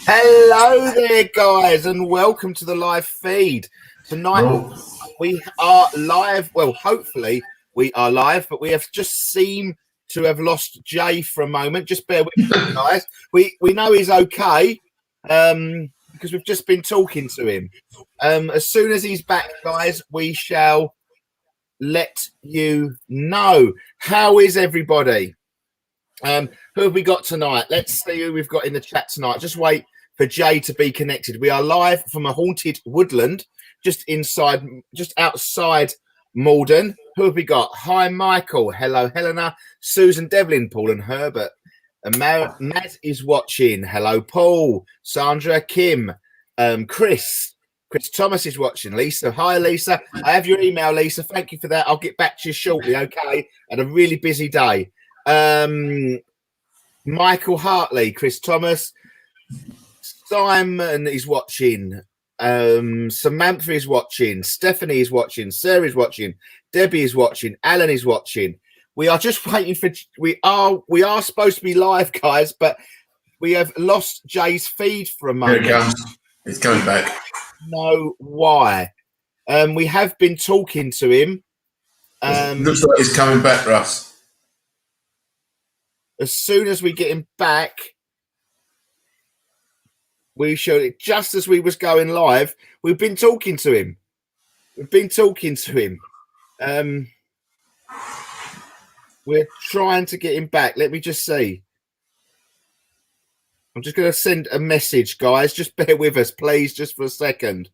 Hello there, guys, and welcome to the live feed. Tonight we are live. Well, hopefully we are live, but we have just seemed to have lost Jay for a moment. Just bear with me, guys. We know he's okay because we've just been talking to him. As soon as he's back, guys, we shall let you know. How is everybody? Who have we got tonight? Let's see who we've got in the chat tonight. Just wait for Jay to be connected. We are live from a haunted woodland just outside Malden. Who have we got? Hi, Michael. Hello, Helena. Susan, Devlin, Paul and Herbert. And Matt is watching. Hello, Paul. Sandra, Kim, Chris Thomas is watching. Lisa, hi, Lisa. I have your email, Lisa. Thank you for that. I'll get back to you shortly, okay? Had a really busy day. Michael Hartley, Chris Thomas, Simon is watching, Samantha is watching, Stephanie is watching, Sarah is watching, Debbie is watching, Alan is watching. We are just waiting for we are supposed to be live, guys, but we have lost Jay's feed for a moment. Here it comes. It's coming back. Know why? We have been talking to him. Looks like it's coming back, Russ. As soon as we get him back, we showed it just as we was going live. We've been talking to him. We're trying to get him back. Let me just see. I'm just going to send a message, guys. Just bear with us, please, just for a second.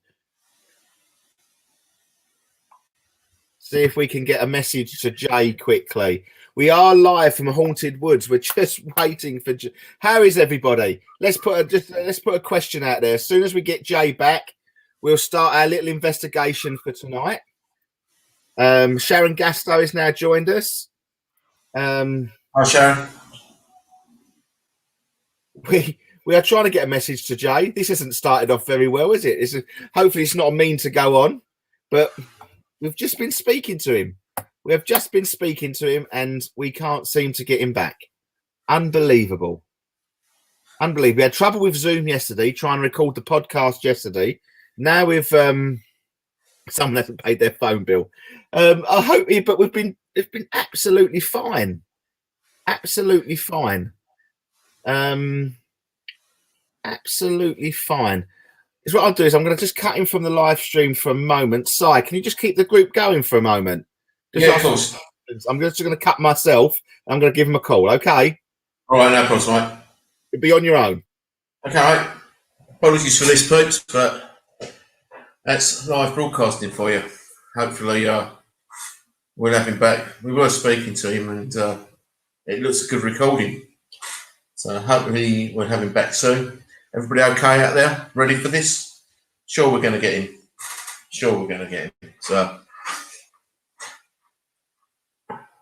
See if we can get a message to Jay quickly. We are live from Haunted Woods. We're just waiting for Jay. How is everybody? Let's put a question out there. As soon as we get Jay back, we'll start our little investigation for tonight. Sharon Gasto has now joined us. Hi, Sharon. We are trying to get a message to Jay. This hasn't started off very well, is it? Hopefully it's not a mean to go on, but we've just been speaking to him. We have just been speaking to him, and we can't seem to get him back. Unbelievable. Unbelievable. We had trouble with Zoom yesterday, trying to record the podcast yesterday. Now we've someone hasn't paid their phone bill. I hope, but it's been absolutely fine. Absolutely fine. Absolutely fine. Is what I'll do is I'm going to just cut him from the live stream for a moment. Si, can you just keep the group going for a moment? Yeah, of course. I'm just going to cut myself. I'm going to give him a call. Okay. All right, no problem, mate. You'll be on your own. Okay, mate. Apologies for this, peeps, but that's live broadcasting for you. Hopefully, we'll have him back. We were speaking to him, and it looks a good recording. So hopefully we'll have him back soon. Everybody okay out there? Ready for this? Sure, we're going to get him. So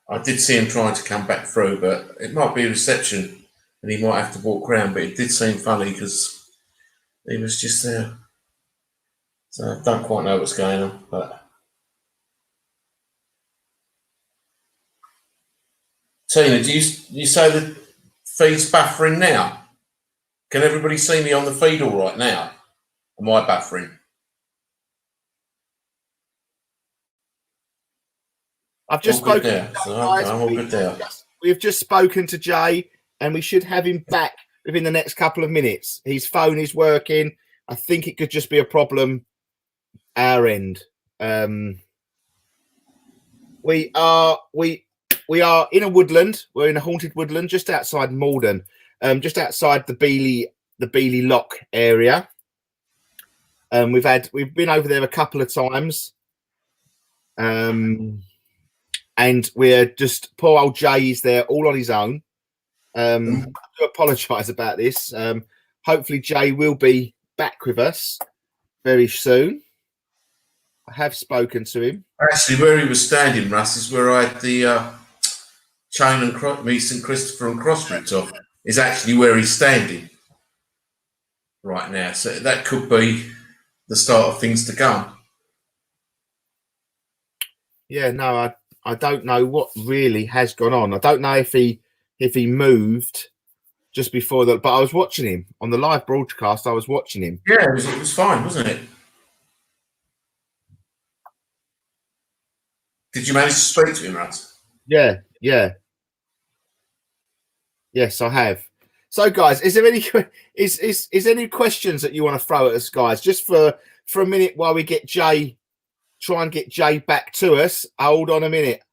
I did see him trying to come back through, but it might be a reception, and he might have to walk around. But it did seem funny because he was just there. So I don't quite know what's going on, but Tina, do you say the feed's buffering now? Can everybody see me on the feed all right now? Am I buffering? I've just all spoken. I'm all good there. We've just spoken to Jay, and we should have him back within the next couple of minutes. His phone is working. I think it could just be a problem our end. We are in a woodland. We're in a haunted woodland just outside Malden, just outside the Beeley Lock area. We've been over there a couple of times. And we're just, poor old Jay is there all on his own. I do apologise about this. Hopefully Jay will be back with us very soon. I have spoken to him. Actually, where he was standing, Russ, is where I had the chain and St. Christopher and crossroads off. Is actually where he's standing right now. So that could be the start of things to come. Yeah, no, I don't know what really has gone on. I don't know if he moved just before that, but I was watching him on the live broadcast. I was watching him. Yeah, it was fine, wasn't it? Did you manage to speak to him, Russ? Yeah. Yes, I have. So, guys, is there any any questions that you want to throw at us, guys? Just for a minute while we get Jay. Try and get Jay back to us. Hold on a minute.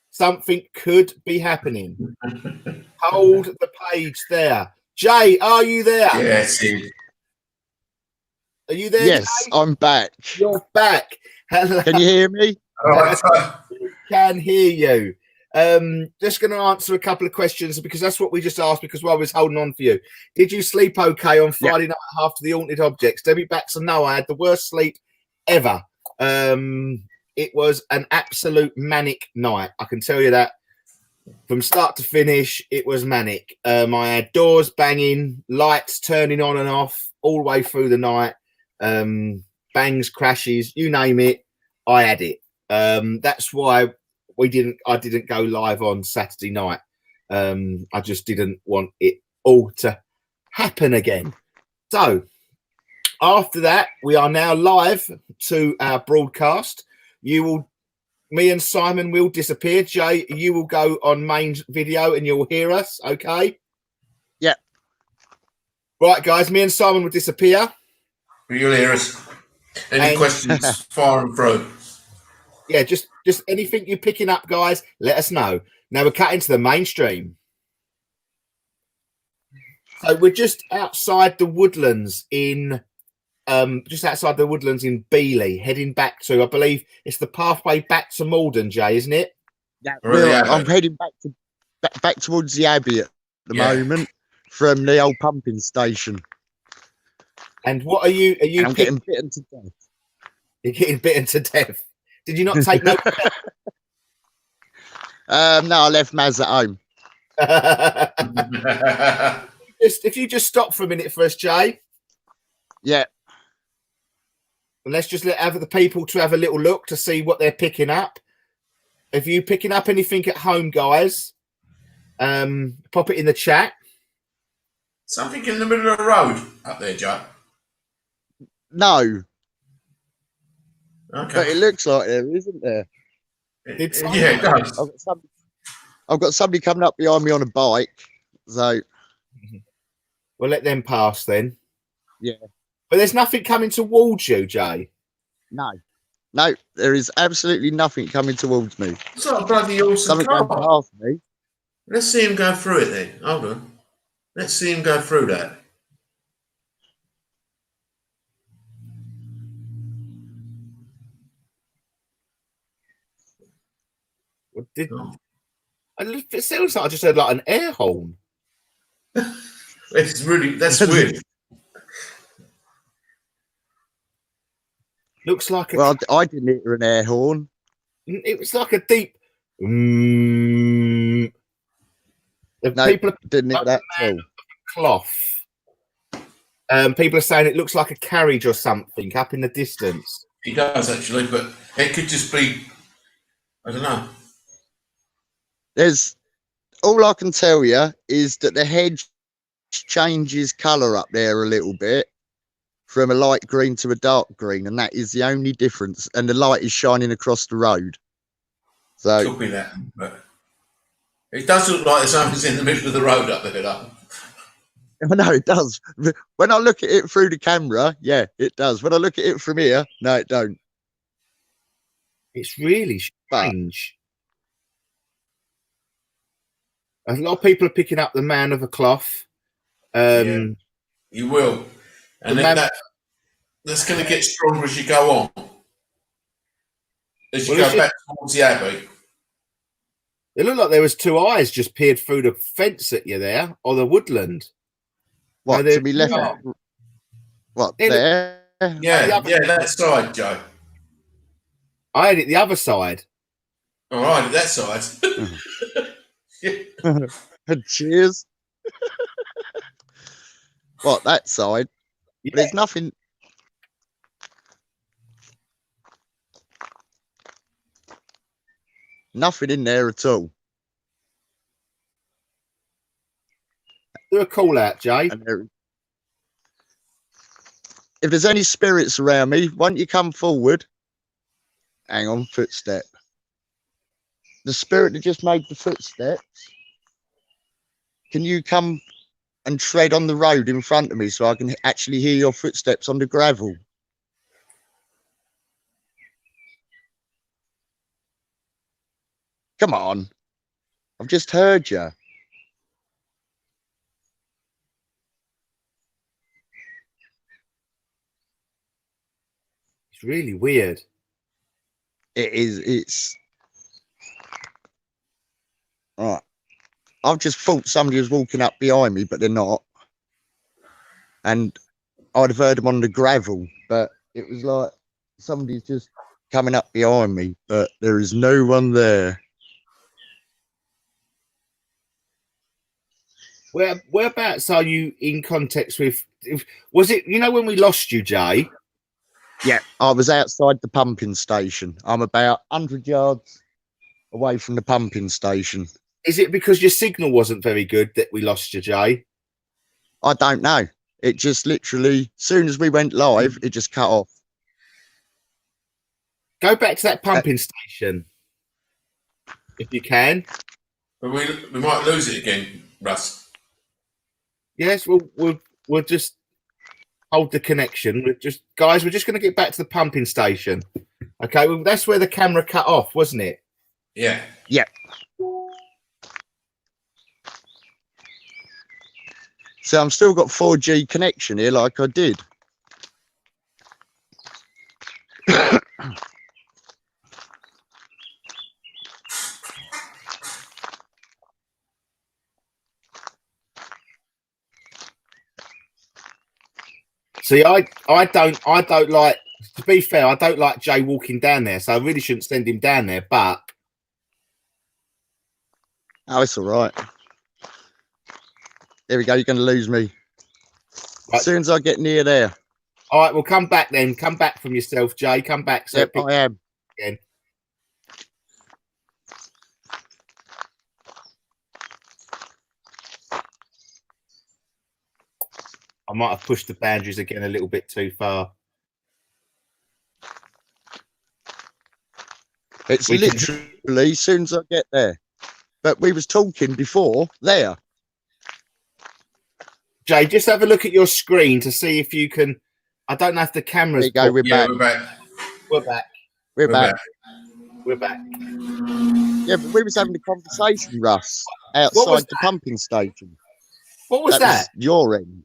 Something could be happening. Hold the page there. Jay, are you there? Yes. Are you there? Yes, Jay? I'm back. You're back. Hello. Can you hear me? Can hear you. Just going to answer a couple of questions because that's what we just asked because while I was holding on for you. Did you sleep okay on Friday night after the Haunted Objects? Debbie Baxter, no, I had the worst sleep ever. It was an absolute manic night. I can tell you that from start to finish, it was manic. I had doors banging, lights turning on and off all the way through the night. Bangs, crashes, you name it, I had it. That's why I didn't go live on Saturday night. I just didn't want it all to happen again. So after that, we are now live to our broadcast. Me and Simon will disappear. Jay, you will go on main video and you'll hear us. Okay. Yeah. Right, guys. Me and Simon will disappear. You'll hear us. Any questions? Fire and through. Yeah, just anything you're picking up, guys. Let us know. Now we're cutting to the mainstream. So we're just outside the woodlands in just outside the woodlands in Beeley, heading back to, I believe it's the pathway back to Malden, Jay, isn't it? Yeah, Or the I'm Abbey. heading back towards the Abbey at the Yeah. moment from the old pumping station. And what are you And I'm getting bitten to death. You're getting bitten to death. Did you not take no? No, I left Maz at home. If you just stop for a minute for us, Jay, Yeah. and let's just have the people to have a little look to see what they're picking up. If you picking up anything at home, guys, pop it in the chat. Something in the middle of the road up there, Joe. No, Okay. but it looks like there, isn't there? Yeah, it does. I've got somebody coming up behind me on a bike. So We'll let them pass then. Yeah. But there's nothing coming towards you, Jay. no, there is absolutely nothing coming towards me. It's not a bloody awesome Something car. going past me. Let's see him go through it then. Hold on. Let's see him go through that. What did? It sounds like I just heard like an air horn. That's weird. Looks like a. Well, I didn't hear an air horn. It was like a deep. The No, people are didn't hear that at all. cloth. People are saying it looks like a carriage or something up in the distance. He does actually, but it could just be. I don't know. There's all I can tell you is that the hedge changes colour up there a little bit from a light green to a dark green, and that is the only difference. And the light is shining across the road. So Could be that, but it does look like something's in the middle of the road up there, though. no, it does. When I look at it through the camera, yeah, it does. When I look at it from here, no, it don't. It's really strange. A lot of people are picking up the man of a cloth. Yeah. You will, and then that's going to get stronger as you go on. As you go back towards the Abbey. It looked like there was two eyes just peered through the fence at you there, or the woodland. What, No, to be left? What, there? Yeah, that side, Joe. I had it the other side. All right, that side. Cheers. What, that side? Yeah. There's nothing. Nothing in there at all. Do a call out, Jay. If there's any spirits around me, won't you come forward? Hang on, footstep. The spirit that just made the footsteps, can you come and tread on the road in front of me so I can actually hear your footsteps on the gravel? Come on. I've just heard you. It's really weird. It is. It's all right. I've just thought somebody was walking up behind me, but they're not. And I'd have heard them on the gravel, but it was like somebody's just coming up behind me, but there is no one there. Whereabouts are you in context with? Was it, when we lost you, Jay? Yeah, I was outside the pumping station. I'm about 100 yards away from the pumping station. Is it because your signal wasn't very good that we lost you, Jay? I don't know. It just literally, as soon as we went live, it just cut off. Go back to that pumping station, if you can. But we might lose it again, Russ. Yes, we'll just hold the connection. We're just going to get back to the pumping station. Okay, well, that's where the camera cut off, wasn't it? Yeah. Yeah. So I'm still got 4G connection here, like I did. See, I don't like. To be fair, I don't like Jay walking down there, so I really shouldn't send him down there. But Oh, it's all right. There we go. You're going to lose me. Right. As soon as I get near there. All right, well, come back then. Come back from yourself, Jay. Come back. So yep, I am. Again. I might have pushed the boundaries again a little bit too far. It's literally as soon as I get there. But we was talking before there. Jay, just have a look at your screen to see if you can. I don't know if the camera's. There you go. We're back. We're back. We're back. We're back. We're back. Yeah, but we was having a conversation, Russ, outside the pumping station. What was that? Was your end.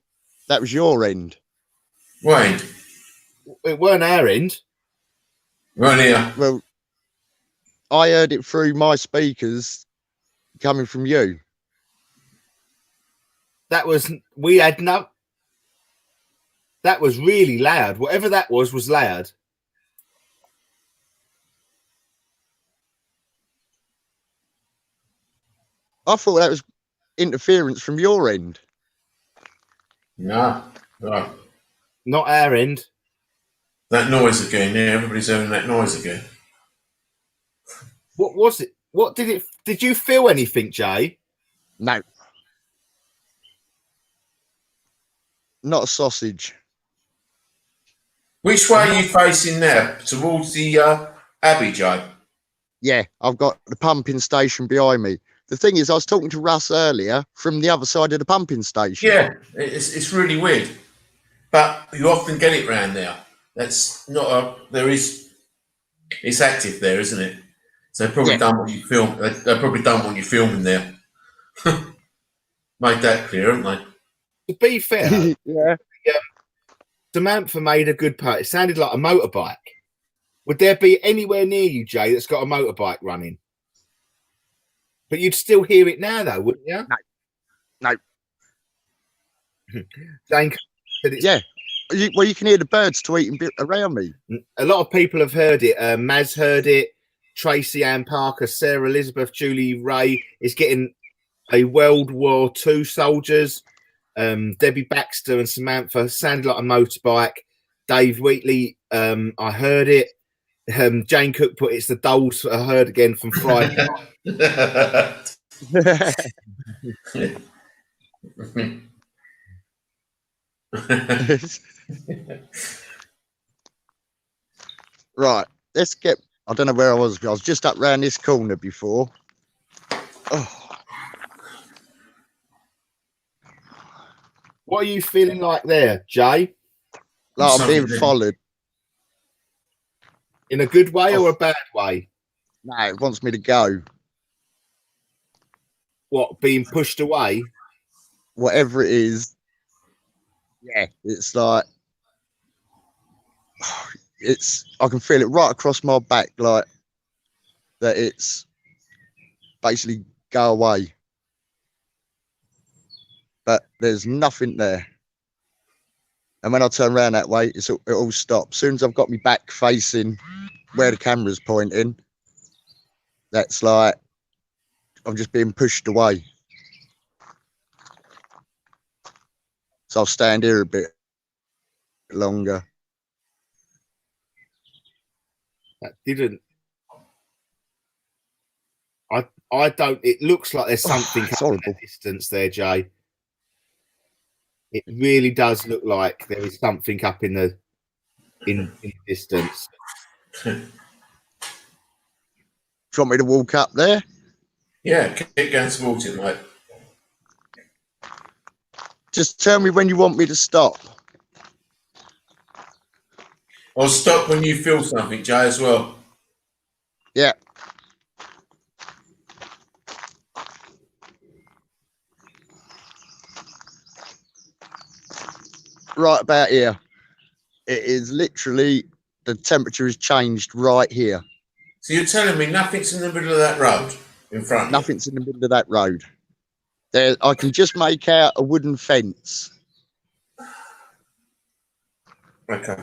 That was your end. Wayne. It weren't our end. Right here. Well, I heard it through my speakers coming from you. That was we had no. That was really loud. Whatever that was loud. I thought that was interference from your end. No. Not our end. That noise again. Yeah, everybody's hearing that noise again. What was it? What did it? Did you feel anything, Jay? No. Not a sausage. Which way are you facing now? Towards the Abbey, Joe? Yeah, I've got the pumping station behind me. The thing is, I was talking to Russ earlier from the other side of the pumping station. Yeah, it's really weird. But you often get it round there. That's not a. There is. It's active there, isn't it? So they've probably done what you film. They've probably done what you're filming there. Made that clear, haven't they? To be fair, yeah. Samantha made a good part. It sounded like a motorbike. Would there be anywhere near you, Jay, that's got a motorbike running? But you'd still hear it now, though, wouldn't you? No. Jane said it's, yeah. Well, you can hear the birds tweeting around me. A lot of people have heard it. Maz heard it. Tracy Ann Parker, Sarah Elizabeth, Julie Ray is getting a World War II soldiers. Debbie Baxter and Samantha sound like a motorbike. Dave Wheatley, I heard it. Jane Cook put it's the dolls I heard again from Friday. Right, let's get. I don't know where I was. I was just up round this corner before. Oh. What are you feeling like there, Jay? Like I'm being followed. In a good way or a bad way? No, it wants me to go. What, being pushed away? Whatever it is. Yeah, it's like I can feel it right across my back, like that it's basically go away. But there's nothing there. And when I turn around that way, it all stops. As soon as I've got my back facing where the camera's pointing, that's like I'm just being pushed away. So I'll stand here a bit longer. That didn't. I don't. It looks like there's something up in the distance there, Jay. It really does look like there is something up in the distance. Do you want me to walk up there? Yeah, keep going towards it, mate. Just tell me when you want me to stop. I'll stop when you feel something, Jay, as well. Yeah. Right about here. It is literally, the temperature has changed right here. So you're telling me nothing's in the middle of that road in front of you? Nothing's in the middle of that road. There, I can just make out a wooden fence. Okay.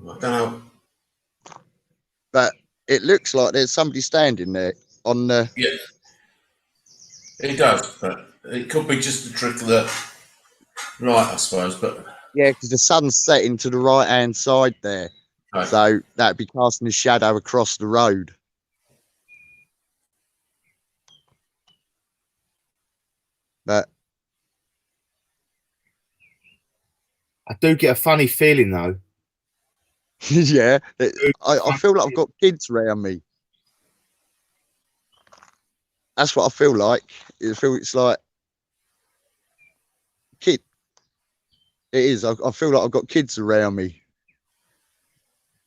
I don't know. But it looks like there's somebody standing there on the. Yeah, it does, but it could be just a trick of the light, I suppose. But Yeah, because the sun's setting to the right hand side there. okay. So that'd be casting a shadow across the road. But I do get a funny feeling though. yeah, I feel like I've got kids around me. That's what I feel like. It's like kid. It is. I feel like I've got kids around me.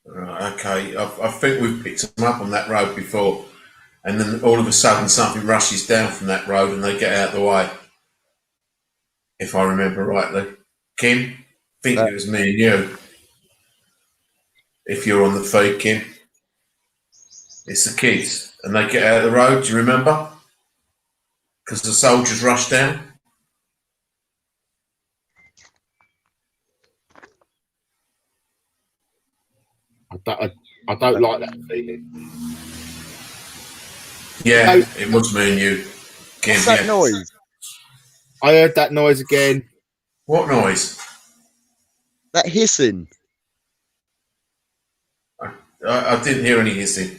Right, okay, I think we've picked them up on that road before, and then all of a sudden something rushes down from that road and they get out of the way. If I remember rightly, Kim, I think it was me and you. If you're on the feed, Kim, it's the kids, and they get out of the road. Do you remember? Because the soldiers rush down. I don't like that feeling. Yeah, No. it was me and you, Kim. What's that Yeah. noise? I heard that noise again. What noise? That hissing. I didn't hear any hissing.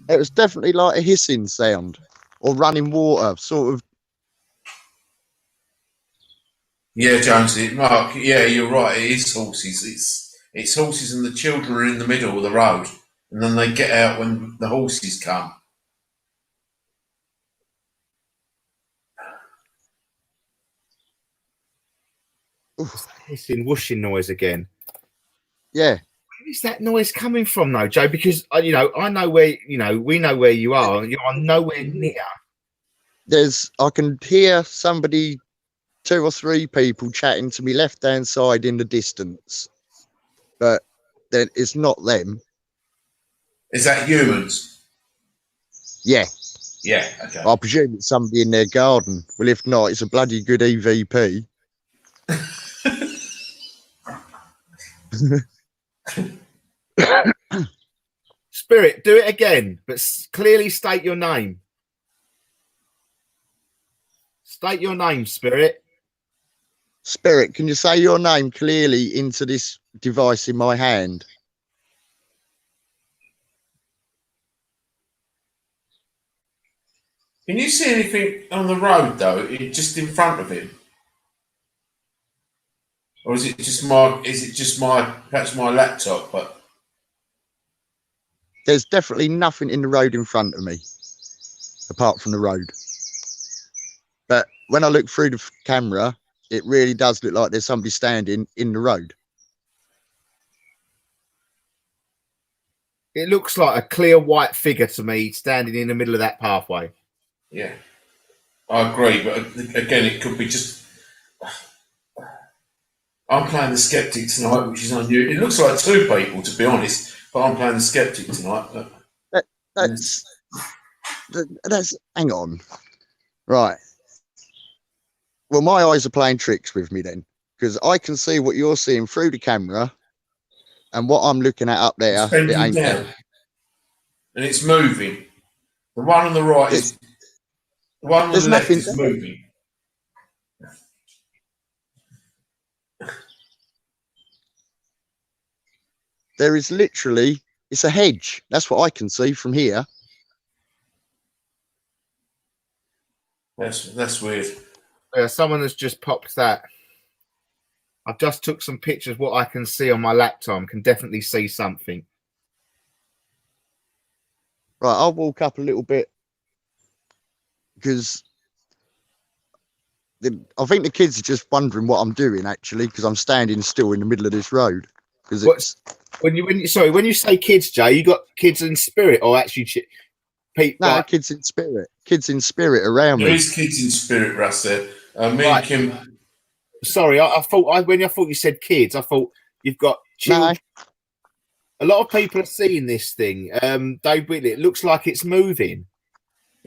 It was definitely like a hissing sound or running water, sort of. Yeah, Jonesy, Mark. Yeah, you're right. It is horses. It's horses, and the children are in the middle of the road, and then they get out when the horses come. Hissing, whooshing noise again. Yeah. Where is that noise coming from, though, Joe? Because you know, I know where we know where you are. You are nowhere near. I can hear somebody, 2 or 3 people chatting to me left hand side in the distance, but then it's not them. Is that humans? Yeah. Yeah. Okay. I presume it's somebody in their garden. Well, if not, it's a bloody good EVP. Spirit, do it again, but clearly state your name. State your name, Spirit. Spirit, can you say your name clearly into this device in my hand? Can you see anything on the road though? Just in front of him, or is it just my? Is it just my? Perhaps my laptop, but There's definitely nothing in the road in front of me, apart from the road. But when I look through the camera, it really does look like there's somebody standing in the road. It looks like a clear white figure to me standing in the middle of that pathway. yeah, I agree. But again, it could be just. I'm playing the skeptic tonight, which is unusual. It looks like 2 people, to be honest, but I'm playing the skeptic tonight. But That's hang on. Right. Well, my eyes are playing tricks with me then, because I can see what you're seeing through the camera, and what I'm looking at up there, it's bending it ain't down, there. and it's moving. The one on the right is. The one on the left is moving. There is literally, it's a hedge. That's what I can see from here. That's weird. Yeah, someone has just popped that. I've just took some pictures. What I can see on my laptop, can definitely see something. Right, I'll walk up a little bit because I think the kids are just wondering what I'm doing actually, because I'm standing still in the middle of this road. Because it's when you say kids, Jay, you got kids in spirit or actually people? no, like, kids in spirit around There me. is kids in spirit, Russ. There, me Right. and Kim. Sorry, I thought when I thought you said kids, I thought you've got children. No, A lot of people are seeing this thing. Dave Whitley, it looks like it's moving.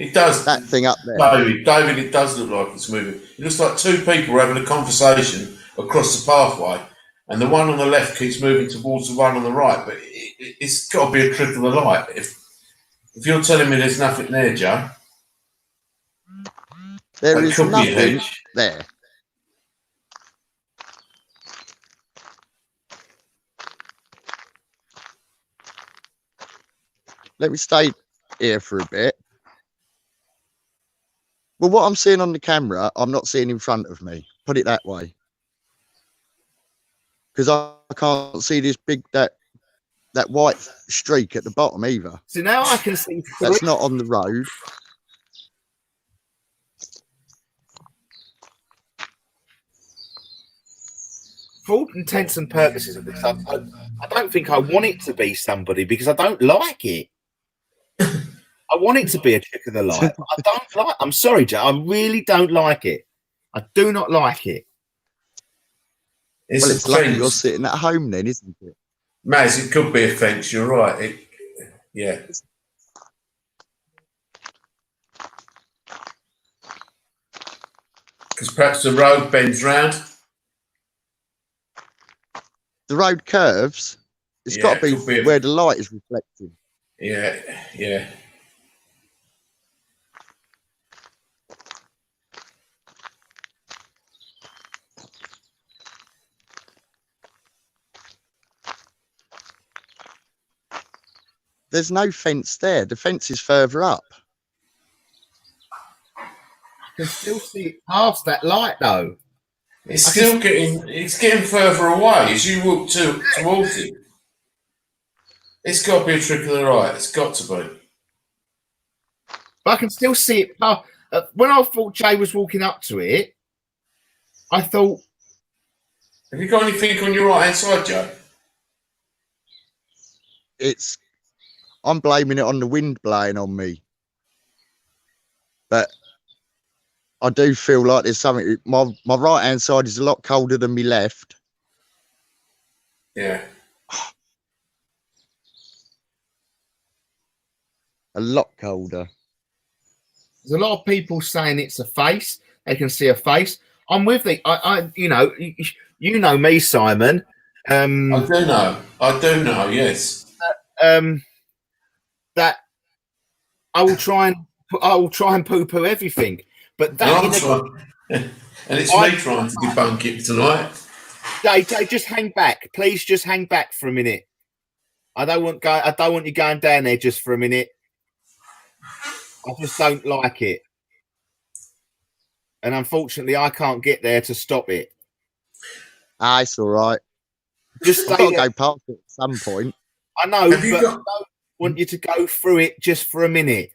It does. That thing up there. David, it does look like it's moving. It looks like two people are having a conversation across the pathway, and the one on the left keeps moving towards the one on the right. But it's got to be a trick of the light. If you're telling me there's nothing there, Joe, there is nothing there. Let me stay here for a bit. Well, what I'm seeing on the camera, I'm not seeing in front of me. Put it that way. Because I can't see this big, that white streak at the bottom either. So now I can see. That's not on the road. For all intents and purposes of this, I don't think I want it to be somebody because I don't like it. I want it to be a trick of the light. I don't like. I'm sorry, Joe. I really don't like it. I do not like it. It's lucky you're sitting at home then, isn't it? Maz, it could be a fence. You're right. Yeah. Because perhaps the road bends round. The road curves. It's got to be where the light is reflecting. Yeah. There's no fence there. The fence is further up. I can still see it past that light, though. It's getting further away as you walk towards it. It's got to be a trick of the light. It's got to be. But I can still see it. When I thought Jay was walking up to it, I thought. Have you got anything on your right hand side, Joe? I'm blaming it on the wind blowing on me. But I do feel like there's something. My right hand side is a lot colder than my left. Yeah. A lot colder. There's a lot of people saying it's a face. They can see a face. I'm with it. You know me, Simon. I do know. Yes. That I will try and poo-poo everything. But that and it's me trying to debunk it tonight. Jay, just hang back, please. Just hang back for a minute. I don't want you going down there just for a minute. I just don't like it, and unfortunately, I can't get there to stop it. It's all right. Just I've got to go past it at some point. I know, but I don't want you to go through it just for a minute.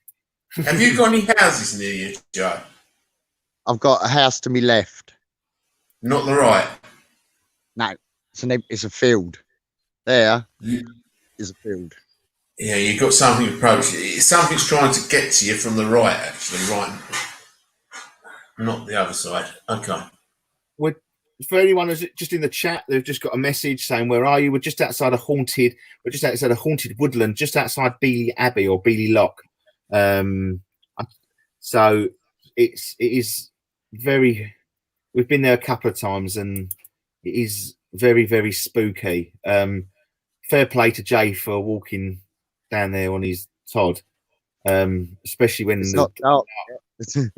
Have you got any houses near you, Joe? I've got a house to my left. Not the right? No, it's a field. There is a field. Yeah, you've got something approaching. Something's trying to get to you from the right, actually, right? Not the other side. Okay. For anyone who's just in the chat, they've just got a message saying, "Where are you?" We're just outside a haunted woodland, just outside Beely Abbey or Beely Lock. So it is very. We've been there a couple of times, and it is very, very spooky. Fair play to Jay for walking down there on his Todd, especially when it's not dark. It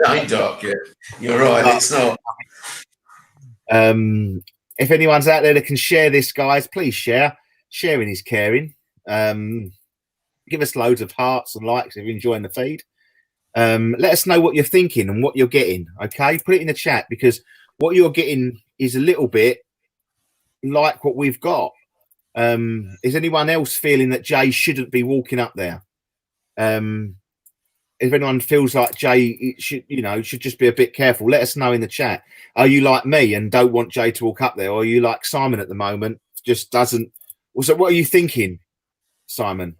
ain't dark yet. You're right, it's not. If anyone's out there that can share this, guys, please share. Sharing is caring. Give us loads of hearts and likes if you're enjoying the feed. Let us know what you're thinking and what you're getting. Okay, put it in the chat, because what you're getting is a little bit like what we've got. Is anyone else feeling that Jay shouldn't be walking up there? If anyone feels like Jay should just be a bit careful, let us know in the chat. Are you like me and don't want Jay to walk up there, or are you like Simon at the moment, just doesn't? So what are you thinking, Simon?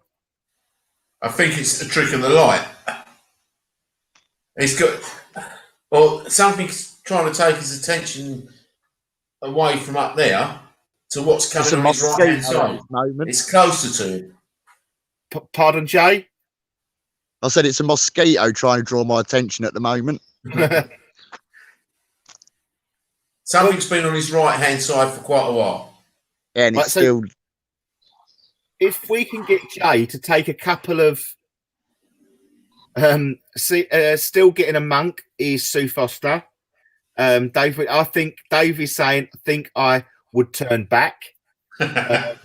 I think it's a trick of the light. He's got, or something's trying to take his attention away from up there to what's coming on his right hand side. Moment. It's closer to him. Pardon, Jay? I said it's a mosquito trying to draw my attention at the moment. Something's been on his right-hand side for quite a while. And it's Right, so- still... If we can get Jay to take a couple of still getting a monk is Sue Foster. Dave, I think Dave is saying, I think I would turn back. I'm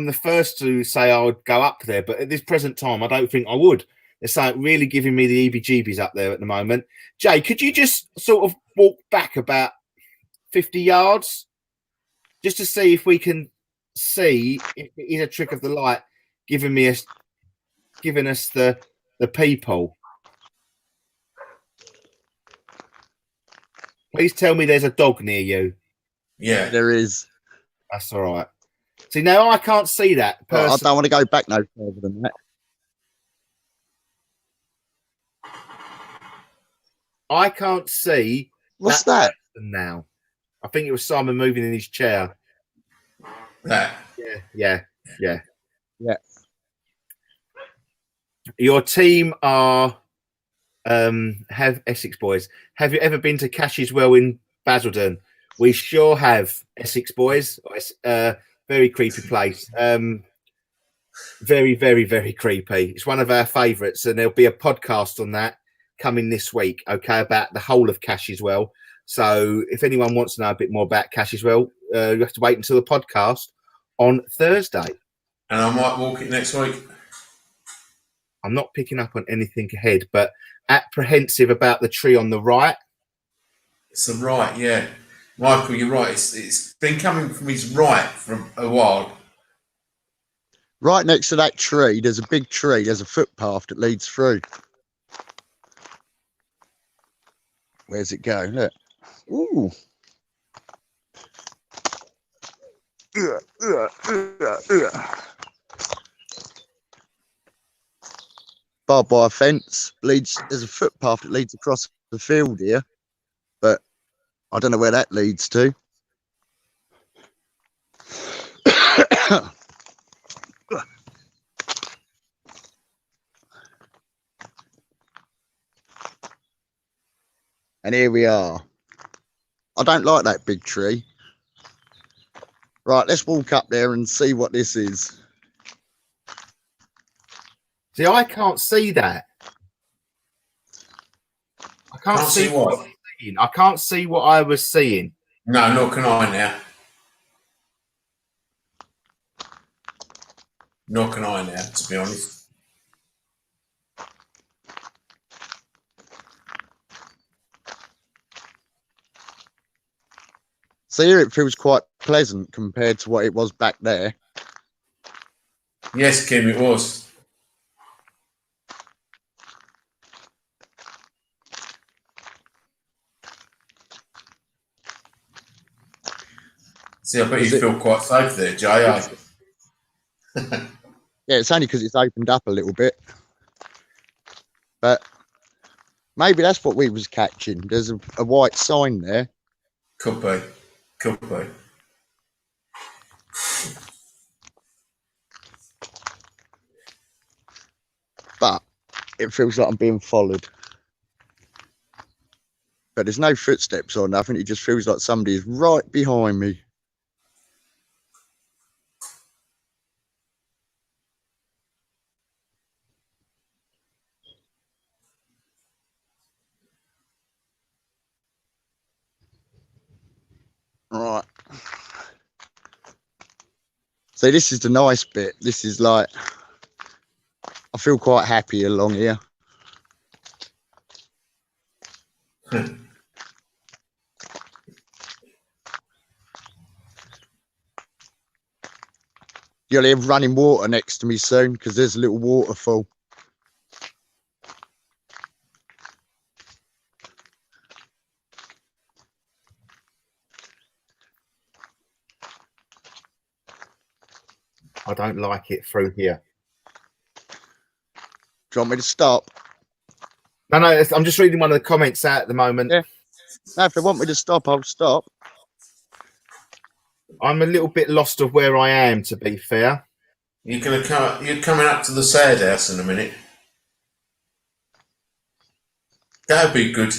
the first to say I would go up there, but at this present time, I don't think I would. It's like really giving me the EBGBs up there at the moment. Jay, could you just sort of walk back about 50 yards just to see if we can see if it is a trick of the light giving us the people? Please tell me there's a dog near you. Yeah, There is. That's all right. See, now I can't see that. I don't want to go back no further than that. I can't see. What's that? Now? I think it was Simon moving in his chair. that. Yeah. Yeah. Your team are have Essex boys. Have you ever been to Cash's Well in Basildon? We sure have, Essex boys. Very creepy place. Very, very, very creepy. It's one of our favourites, and there'll be a podcast on that coming this week. Okay, about the whole of Cash's Well. So if anyone wants to know a bit more about Cash's Well, you have to wait until the podcast on Thursday. And I might walk it next week. I'm not picking up on anything ahead, but apprehensive about the tree on the right. It's the right, yeah. Michael, you're right. It's been coming from his right for a while. Right next to that tree, there's a big tree. There's a footpath that leads through. Where's it go? Look. Ooh. Barbed wire fence leads. There's a footpath that leads across the field here, but I don't know where that leads to. And here we are. I don't like that big tree. Right, let's walk up there and see what this is. See, I can't see that. I can't see what? I was seeing. I can't see what I was seeing. No, nor can I now. Nor can I now, to be honest. So here it feels quite pleasant compared to what it was back there. Yes, Kim, it was. See, I bet you feel quite safe there, Jay. Yeah, it's only because it's opened up a little bit. But maybe that's what we was catching. There's a white sign there. Could be. Could be. But it feels like I'm being followed. But there's no footsteps or nothing. It just feels like somebody is right behind me. Right. So this is the nice bit. This is like, I feel quite happy along here. You'll have running water next to me soon because there's a little waterfall. I don't like it through here. Do you want me to stop? No, I'm just reading one of the comments out at the moment. Yeah. No, if they want me to stop, I'll stop. I'm a little bit lost of where I am, to be fair. You're coming up to the sad house in a minute. That would be good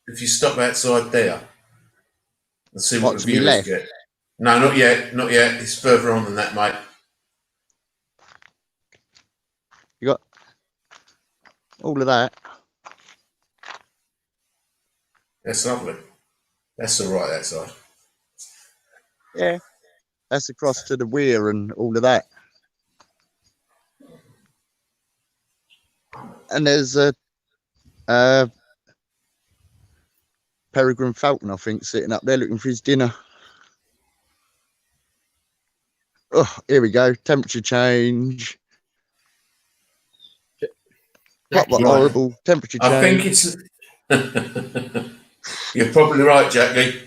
if you stop outside there and see what the To me viewers left? get. No, not yet. Not yet. It's further on than that, mate. You got all of that. That's lovely. That's all right, that side. Yeah. That's across to the weir and all of that. And there's a peregrine falcon, I think, sitting up there looking for his dinner. Oh, here we go. Temperature change. What horrible temperature change. I think it's... You're probably right, Jackie.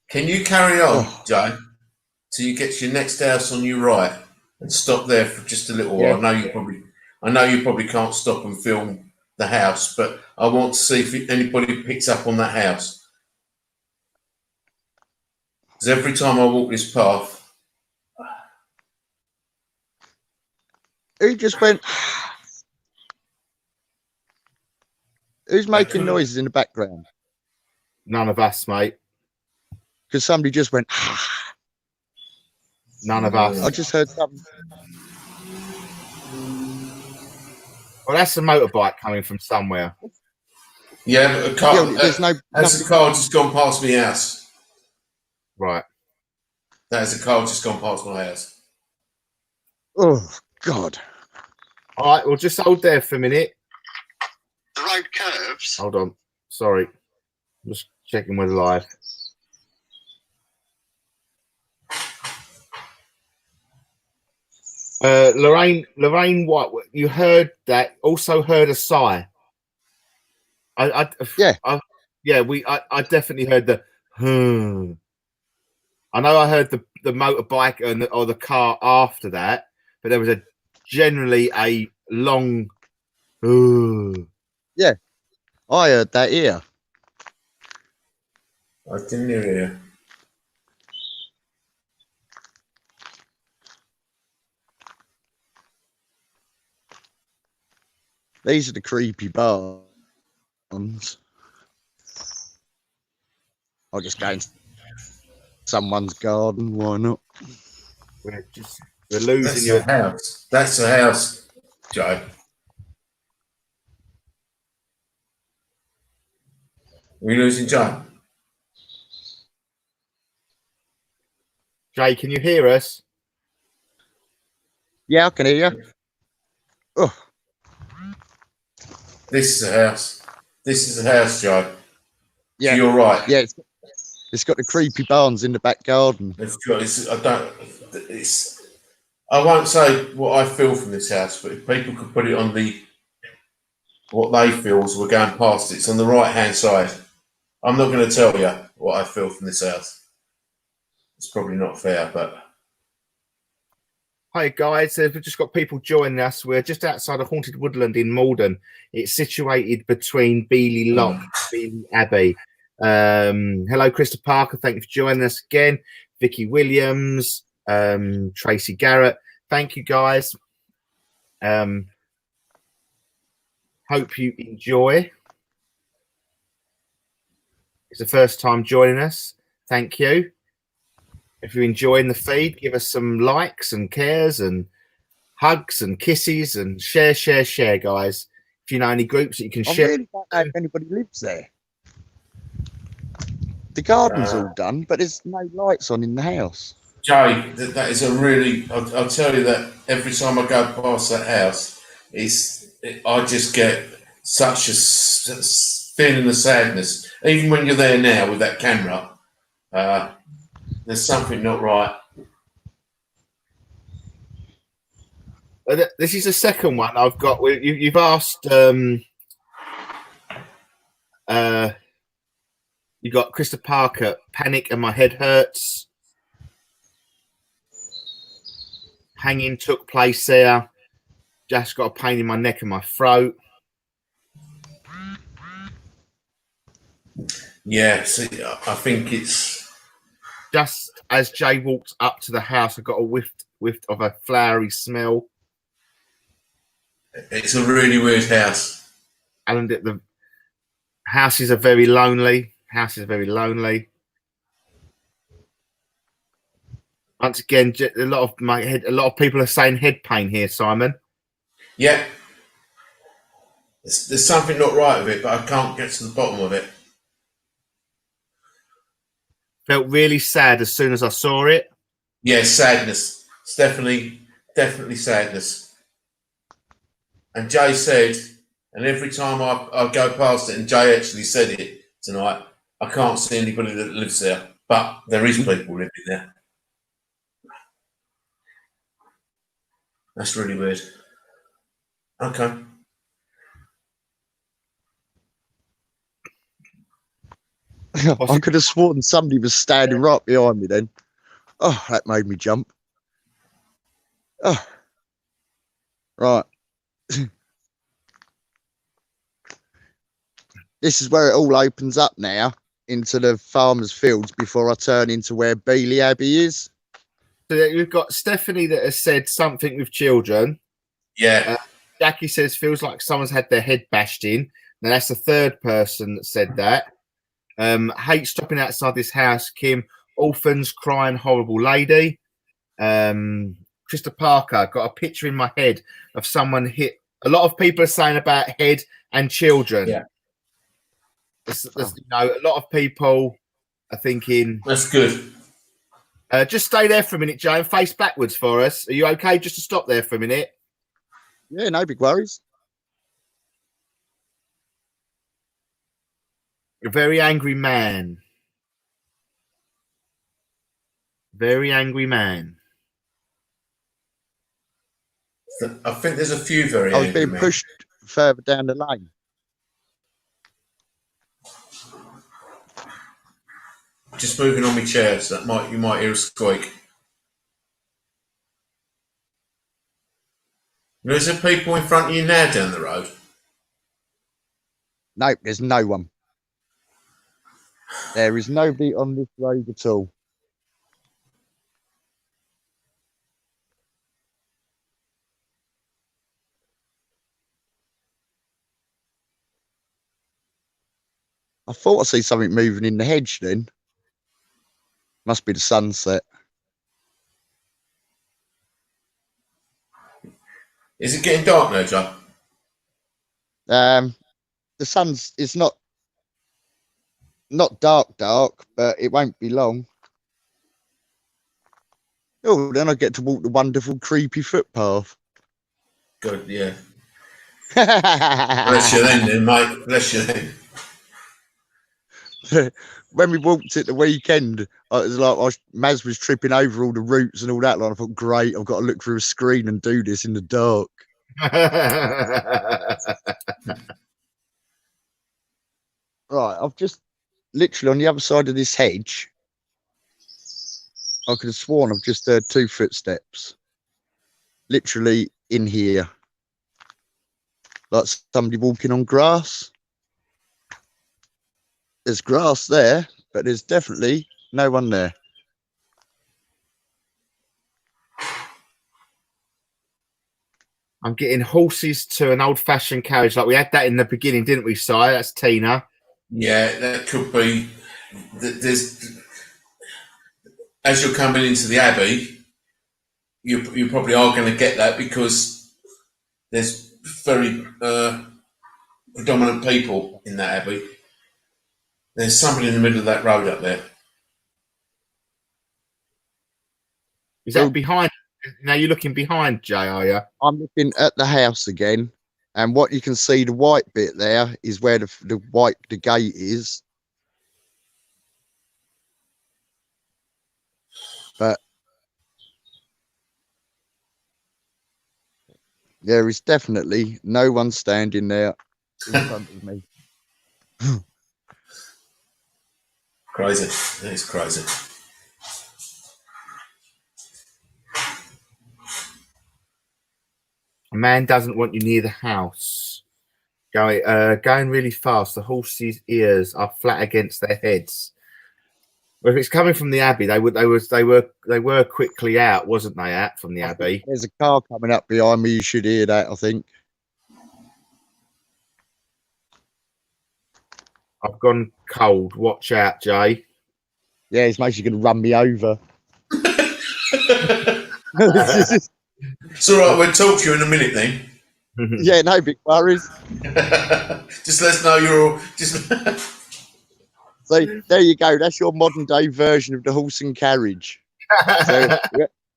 Can you carry on, Joe, till you get to your next house on your right and stop there for just a little while? I know you probably can't stop and film the house, but I want to see if anybody picks up on that house. Because every time I walk this path... Who just went... Who's making noises in the background? None of us, mate. Because somebody just went... None of us. I just heard something. Well, that's a motorbike coming from somewhere. Yeah, but a car... there's that's a car just gone past my house. Right. That is a car just gone past my house. Oh, God. All right, well, just hold there for a minute. The road curves. Hold on. Sorry. Just checking we're live. Lorraine White, you heard that, also heard a sigh. I definitely heard the I know I heard the motorbike or the car after that, but there was generally a long Yeah, I heard that here. I didn't hear you. These are the creepy barns. I'll just go in someone's garden. Why not? We're losing your house. That's the house, Joe. We're losing Joe. Jay, can you hear us? Yeah, I can hear you. Oh. This is a house. This is a house, Joe. Yeah, so you're right. Yeah, it's got the creepy barns in the back garden. I won't say what I feel from this house, but if people could put it on what they feel as we're going past it, it's on the right hand side. I'm not going to tell you what I feel from this house. It's probably not fair, but. Hi guys, we've just got people joining us. We're just outside of Haunted Woodland in Malden. It's situated between Beeley Lock and Beeley Abbey. Hello, Krista Parker. Thank you for joining us again. Vicky Williams, Tracy Garrett. Thank you guys. Hope you enjoy. It's the first time joining us. Thank you. If you're enjoying the feed, give us some likes and cares and hugs and kisses and share, guys. If you know any groups that you can share. I really don't know if anybody lives there. The garden's all done, but there's no lights on in the house. Joey, that is a really... I'll tell you that every time I go past that house, I just get such a feeling of sadness. Even when you're there now with that camera, there's something not right. This is the second one I've got. You've asked. You got Krista Parker. Panic and my head hurts. Hanging took place there. Just got a pain in my neck and my throat. Yeah, see, I think it's just as Jay walked up to the house, I got a whiff of a flowery smell. It's a really weird house. And the houses are very lonely. Once again, a lot of people are saying head pain here, Simon. Yeah. There's something not right with it, but I can't get to the bottom of it. Felt really sad as soon as I saw it. Yeah, sadness. It's definitely sadness. And Jay said, and every time I go past it, and Jay actually said it tonight, I can't see anybody that lives there, but there is people living there. That's really weird. Okay. I could have sworn somebody was standing right behind me then. Oh, that made me jump. Oh, right. This is where it all opens up now into the farmer's fields before I turn into where Beeley Abbey is. So we've got Stephanie that has said something with children. Yeah. Jackie says feels like someone's had their head bashed in. Now that's the third person that said that. Hate stopping outside this house. Kim, orphans crying, horrible lady. Krista Parker, got a picture in my head of someone hit. A lot of people are saying about head and children. Yeah. A lot of people are thinking. That's good. Just stay there for a minute, Joe, and face backwards for us. Are you okay just to stop there for a minute? Yeah, no big worries. A very angry man. Very angry man. I think there's a few very I was angry being men. pushed further down the lane. Just moving on my chair, so you might hear a squeak. Is there people in front of you now down the road? No, there's no one. There is nobody on this road at all. I thought I see something moving in the hedge then. Must be the sunset. Is it getting dark now, Joe? The sun's, it's not dark, but it won't be long. Oh, then I get to walk the wonderful creepy footpath. Good, yeah. Bless you then, mate. Bless you then. When we walked at the weekend, it was like Maz was tripping over all the roots and all that. Like, I thought, great, I've got to look through a screen and do this in the dark. Right, I've just literally on the other side of this hedge. I could have sworn I've just heard 2 footsteps. Literally in here. Like somebody walking on grass. There's grass there, but there's definitely no one there. I'm getting horses to an old-fashioned carriage. Like we had that in the beginning, didn't we, Si? That's Tina. Yeah, that could be. There's, as you're coming into the Abbey, you probably are going to get that because there's very predominant people in that Abbey. There's somebody in the middle of that road up there. Is that behind? Now you're looking behind, Jay, are you? I'm looking at the house again, and what you can see, the white bit there is where the gate is. But there is definitely no one standing there in front of me. Crazy. That is crazy. A man doesn't want you near the house. Going really fast. The horses' ears are flat against their heads. Well, if it's coming from the Abbey, they were quickly out, wasn't they? Out from the Abbey. There's a car coming up behind me. You should hear that, I think. I've gone cold. Watch out, Jay. Yeah, he's actually going to run me over. It's all right. We'll talk to you in a minute then. Yeah, no big worries. Just let us know you're all. Just. So there you go. That's your modern day version of the horse and carriage. So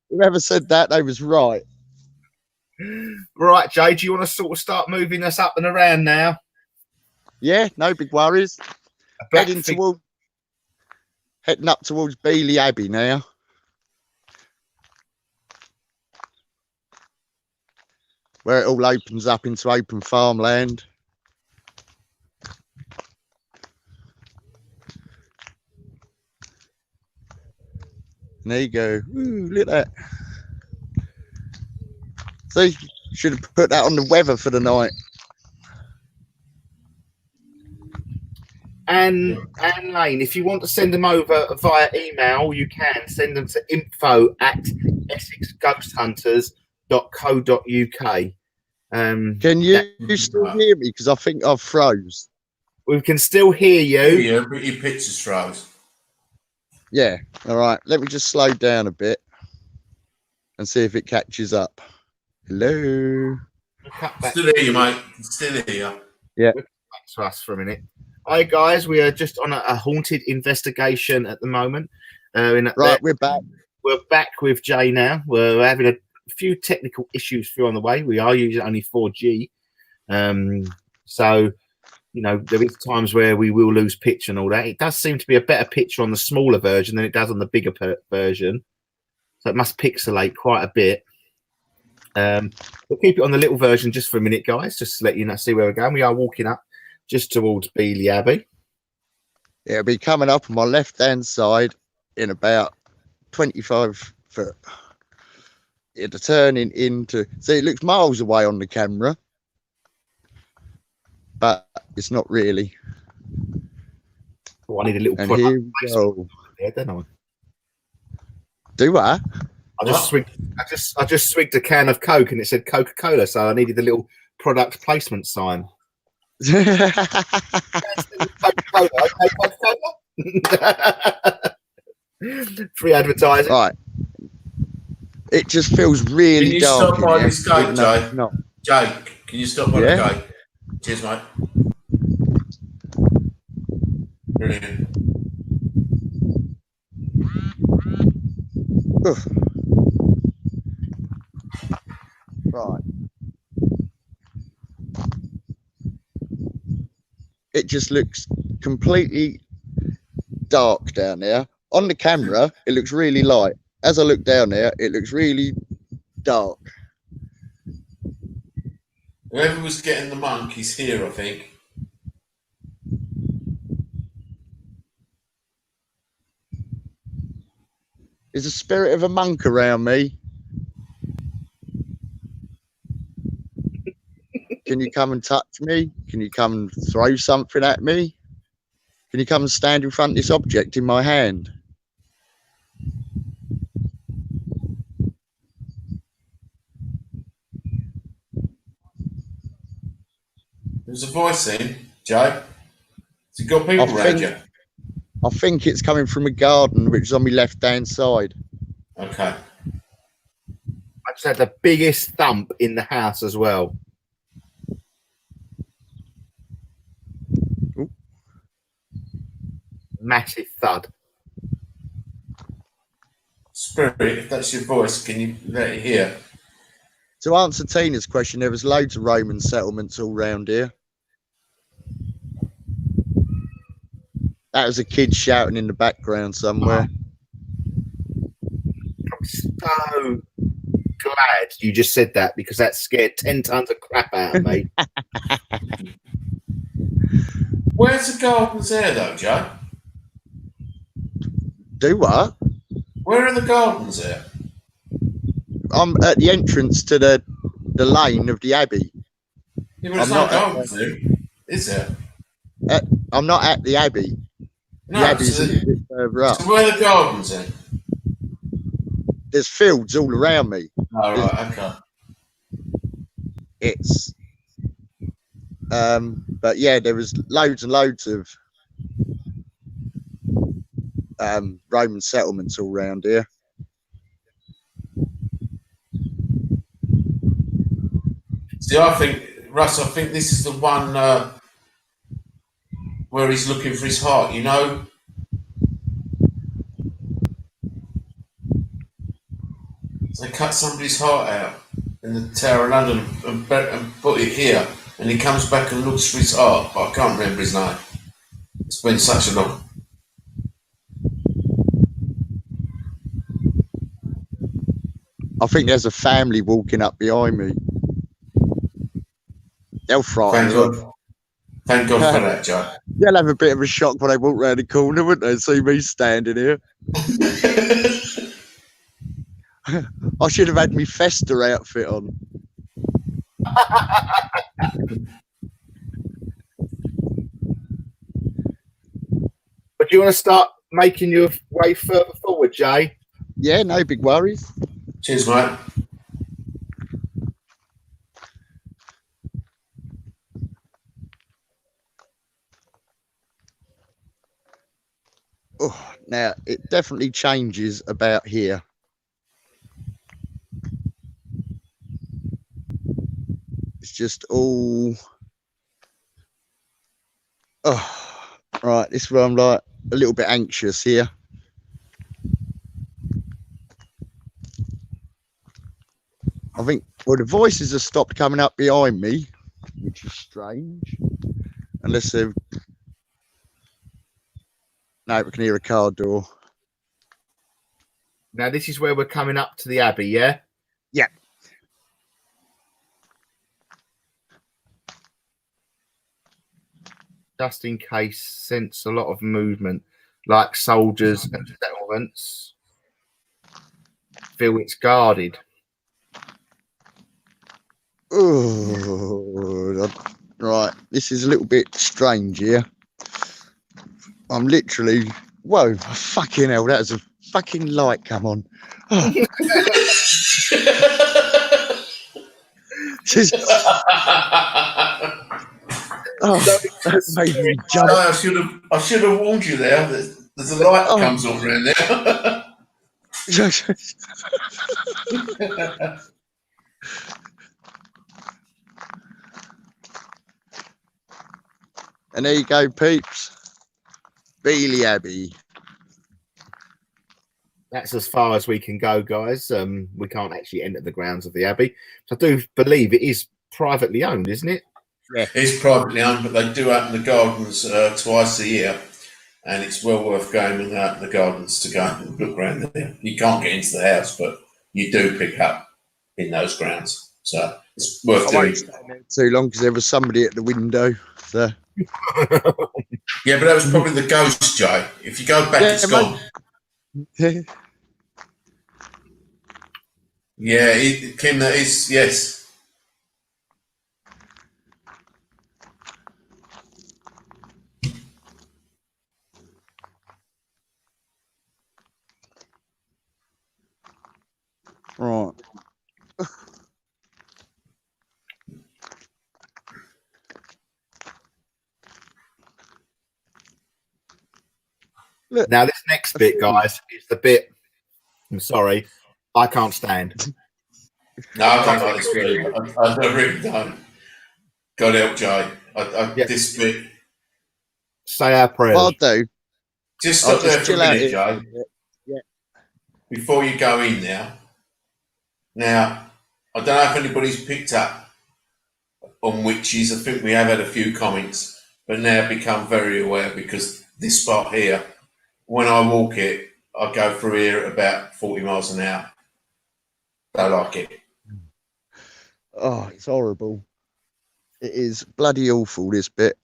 whoever said that, they was right. Right, Jay. Do you want to sort of start moving us up and around now? Yeah, no big worries. Heading up towards Beeley Abbey now. Where it all opens up into open farmland. And there you go. Ooh, look at that. See, should have put that on the weather for the night. And Lane, if you want to send them over via email, you can send them to info@essexghosthunters.co.uk. Can you still hear me? Because I think I've froze. We can still hear you. Yeah, but your picture's froze. Yeah. All right. Let me just slow down a bit and see if it catches up. Hello. Still hear you, mate. Still hear you. Yeah. Back to us for a minute. Hi guys, we are just on a haunted investigation at the moment. We're back. We're back with Jay now. We're having a few technical issues through on the way. We are using only 4G, so you know there is times where we will lose pitch and all that. It does seem to be a better picture on the smaller version than it does on the bigger version, so it must pixelate quite a bit. We'll keep it on the little version just for a minute, guys, just to let you know, see where we're going. We are walking up just towards Beeley Abbey. It'll be coming up on my left-hand side in about 25 foot. It'll turning into... See, it looks miles away on the camera, but it's not really. Oh, I need a little and product here we go. there, don't I? Do I? I just swigged a can of Coke and it said Coca-Cola, so I needed a little product placement sign. Coca-Cola, okay, Coca-Cola. Free advertising. Right. It just feels really Can you dark. stop by this gate, Jay? No. Jay, can you stop by the gate? Cheers, mate. Brilliant. Right. It just looks completely dark down there. On the camera, it looks really light. As I look down there, it looks really dark. Whoever was getting the monk is here, I think. Is the spirit of a monk around me? Can you come and touch me? Can you come and throw something at me? Can you come and stand in front of this object in my hand? There's a voice in, Jay. Has it got people around you? I think it's coming from a garden, which is on my left-hand side. Okay. I just had the biggest thump in the house as well. Ooh. Massive thud. Spirit, if that's your voice, can you let it hear? To answer Tina's question, there was loads of Roman settlements all round here. That was a kid shouting in the background somewhere. I'm so glad you just said that because that scared 10 tons of crap out of me. Where's the gardens there, though, Joe? Do what? Where are the gardens there? I'm at the entrance to the lane of the Abbey. Yeah, but there's no gardens there, is there? I'm not at the Abbey. The No, Abbey's a little bit further up. so where are the gardens then? There's fields all around me. Oh, right, okay. It's but yeah, there was loads and loads of Roman settlements all around here. See, I think, Russ, I think this is the one where he's looking for his heart, you know? So they cut somebody's heart out in the Tower of London and put it here, and he comes back and looks for his heart, but I can't remember his name. It's been such a long... I think there's a family walking up behind me. They'll frighten Thank me. God. Thank God for that, Joe. They'll have a bit of a shock when they walk round the corner, wouldn't they? See me standing here. I should have had my Fester outfit on. But do you want to start making your way further forward, Jay? Yeah, no big worries. Cheers, mate. Oh, now it definitely changes about here. It's just all. Oh, right. This is where I'm like a little bit anxious here. I think, well, the voices have stopped coming up behind me, which is strange. Unless they've. No, we can hear a car door. Now, this is where we're coming up to the Abbey, yeah? Yeah. Just in case, sense a lot of movement, like soldiers and settlements. Feel it's guarded. Oh, right. This is a little bit strange here. I'm literally, whoa, fucking hell, that was a fucking light come on. Oh. That made me jump. I should have warned you there. There's a light that comes on around there. And there you go, peeps. Beeley Abbey. That's as far as we can go, guys. We can't actually enter the grounds of the Abbey. So I do believe it is privately owned, isn't it? Yeah. It's privately owned, but they do open the gardens twice a year, and it's well worth going in the gardens to go and look around there. You can't get into the house, but you do pick up in those grounds. So it's worth doing. I won't stay there too long because there was somebody at the window. So. Yeah, but that was probably the ghost, Joe. If you go back, it's gone. Yeah. Yeah, Kim, that is, yes. Right. Look, now, this next bit, guys, is the bit. I'm sorry, I can't stand. No, I don't like this bit. I really don't. God help, Jay. This bit. Say our prayers. I'll do. Just stop there for a minute, Jay. Yeah. Before you go in now. Now, I don't know if anybody's picked up on witches. I think we have had a few comments, but now become very aware because this spot here, when I walk it, I go through here at about 40 miles an hour. Don't like it. Oh, it's horrible. It is bloody awful, this bit.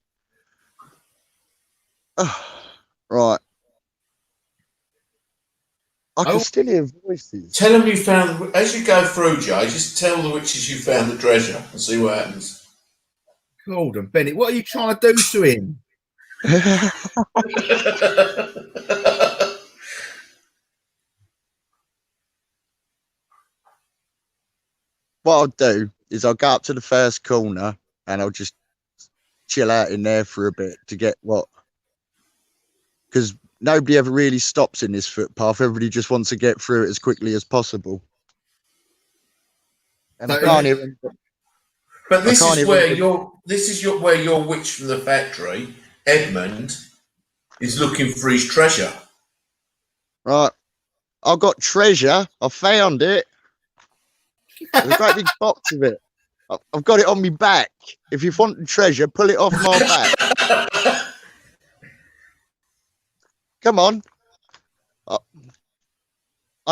Oh, right. I can still hear voices. Tell them you found, as you go through, Jay, just tell the witches you found the treasure and see what happens. Hold on, Bennett, what are you trying to do to him? What I'll do is I'll go up to the first corner and I'll just chill out in there for a bit to get what, because nobody ever really stops in this footpath. Everybody just wants to get through it as quickly as possible. And I can't hear him. But this can't is even- where where your witch from the factory, Edmund, is looking for his treasure. Right. I've got treasure. I found it. There's a great big box of it. I've got it on my back. If you want the treasure, pull it off my back. Come on. I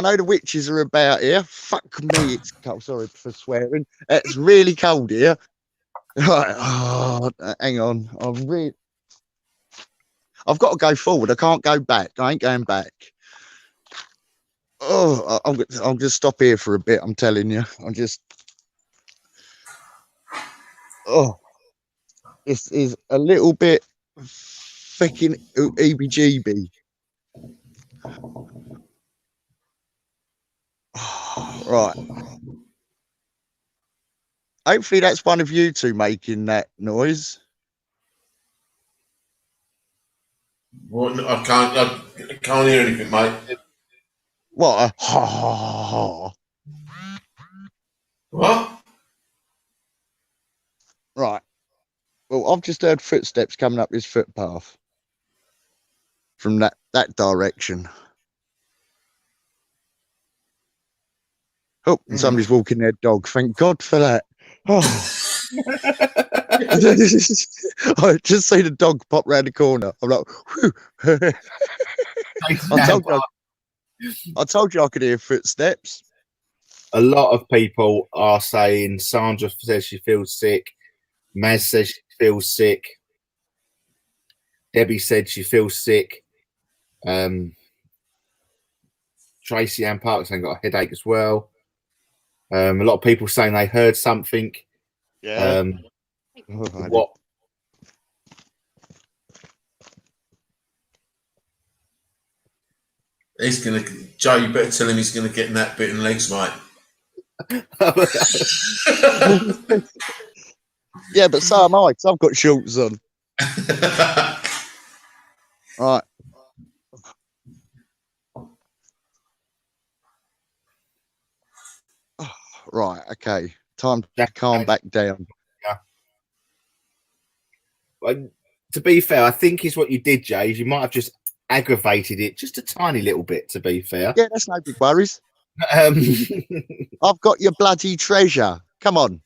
know the witches are about here. Fuck me. It's cold. Sorry for swearing. It's really cold here. Right. Oh, hang on. I've got to go forward. I can't go back. I ain't going back. Oh, I'll just stop here for a bit. I'm telling you. Oh, this is a little bit fucking EBGB. Right. Hopefully that's one of you two making that noise. Well, I can't hear anything, mate. What? Ha ha ha. What? Right. Well, I've just heard footsteps coming up this footpath from that direction. Oh, and somebody's walking their dog. Thank God for that. Oh. I just see the dog pop round the corner. I'm like, whew. I told you I could hear footsteps. A lot of people are saying Sandra says she feels sick. Maz says she feels sick. Debbie said she feels sick. Tracy Ann Parks got a headache as well. A lot of people saying they heard something. Yeah. What? He's gonna, Joe. You better tell him he's gonna get in that bit and legs, mate. Yeah, but so am I, because I've got shorts on. Right. Right, okay. Time to calm back down. Yeah. Well, to be fair, I think is what you did, Jay, is you might have just aggravated it just a tiny little bit, to be fair. Yeah, that's no big worries. I've got your bloody treasure. Come on.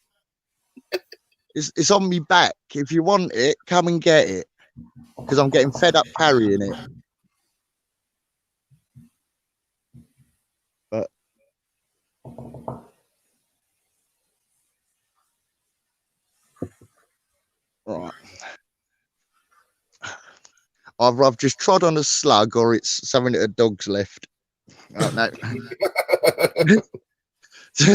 It's on me back. If you want it, come and get it. Because I'm getting fed up carrying it. But right. Either I've just trod on a slug or it's something that a dog's left. Oh, no. So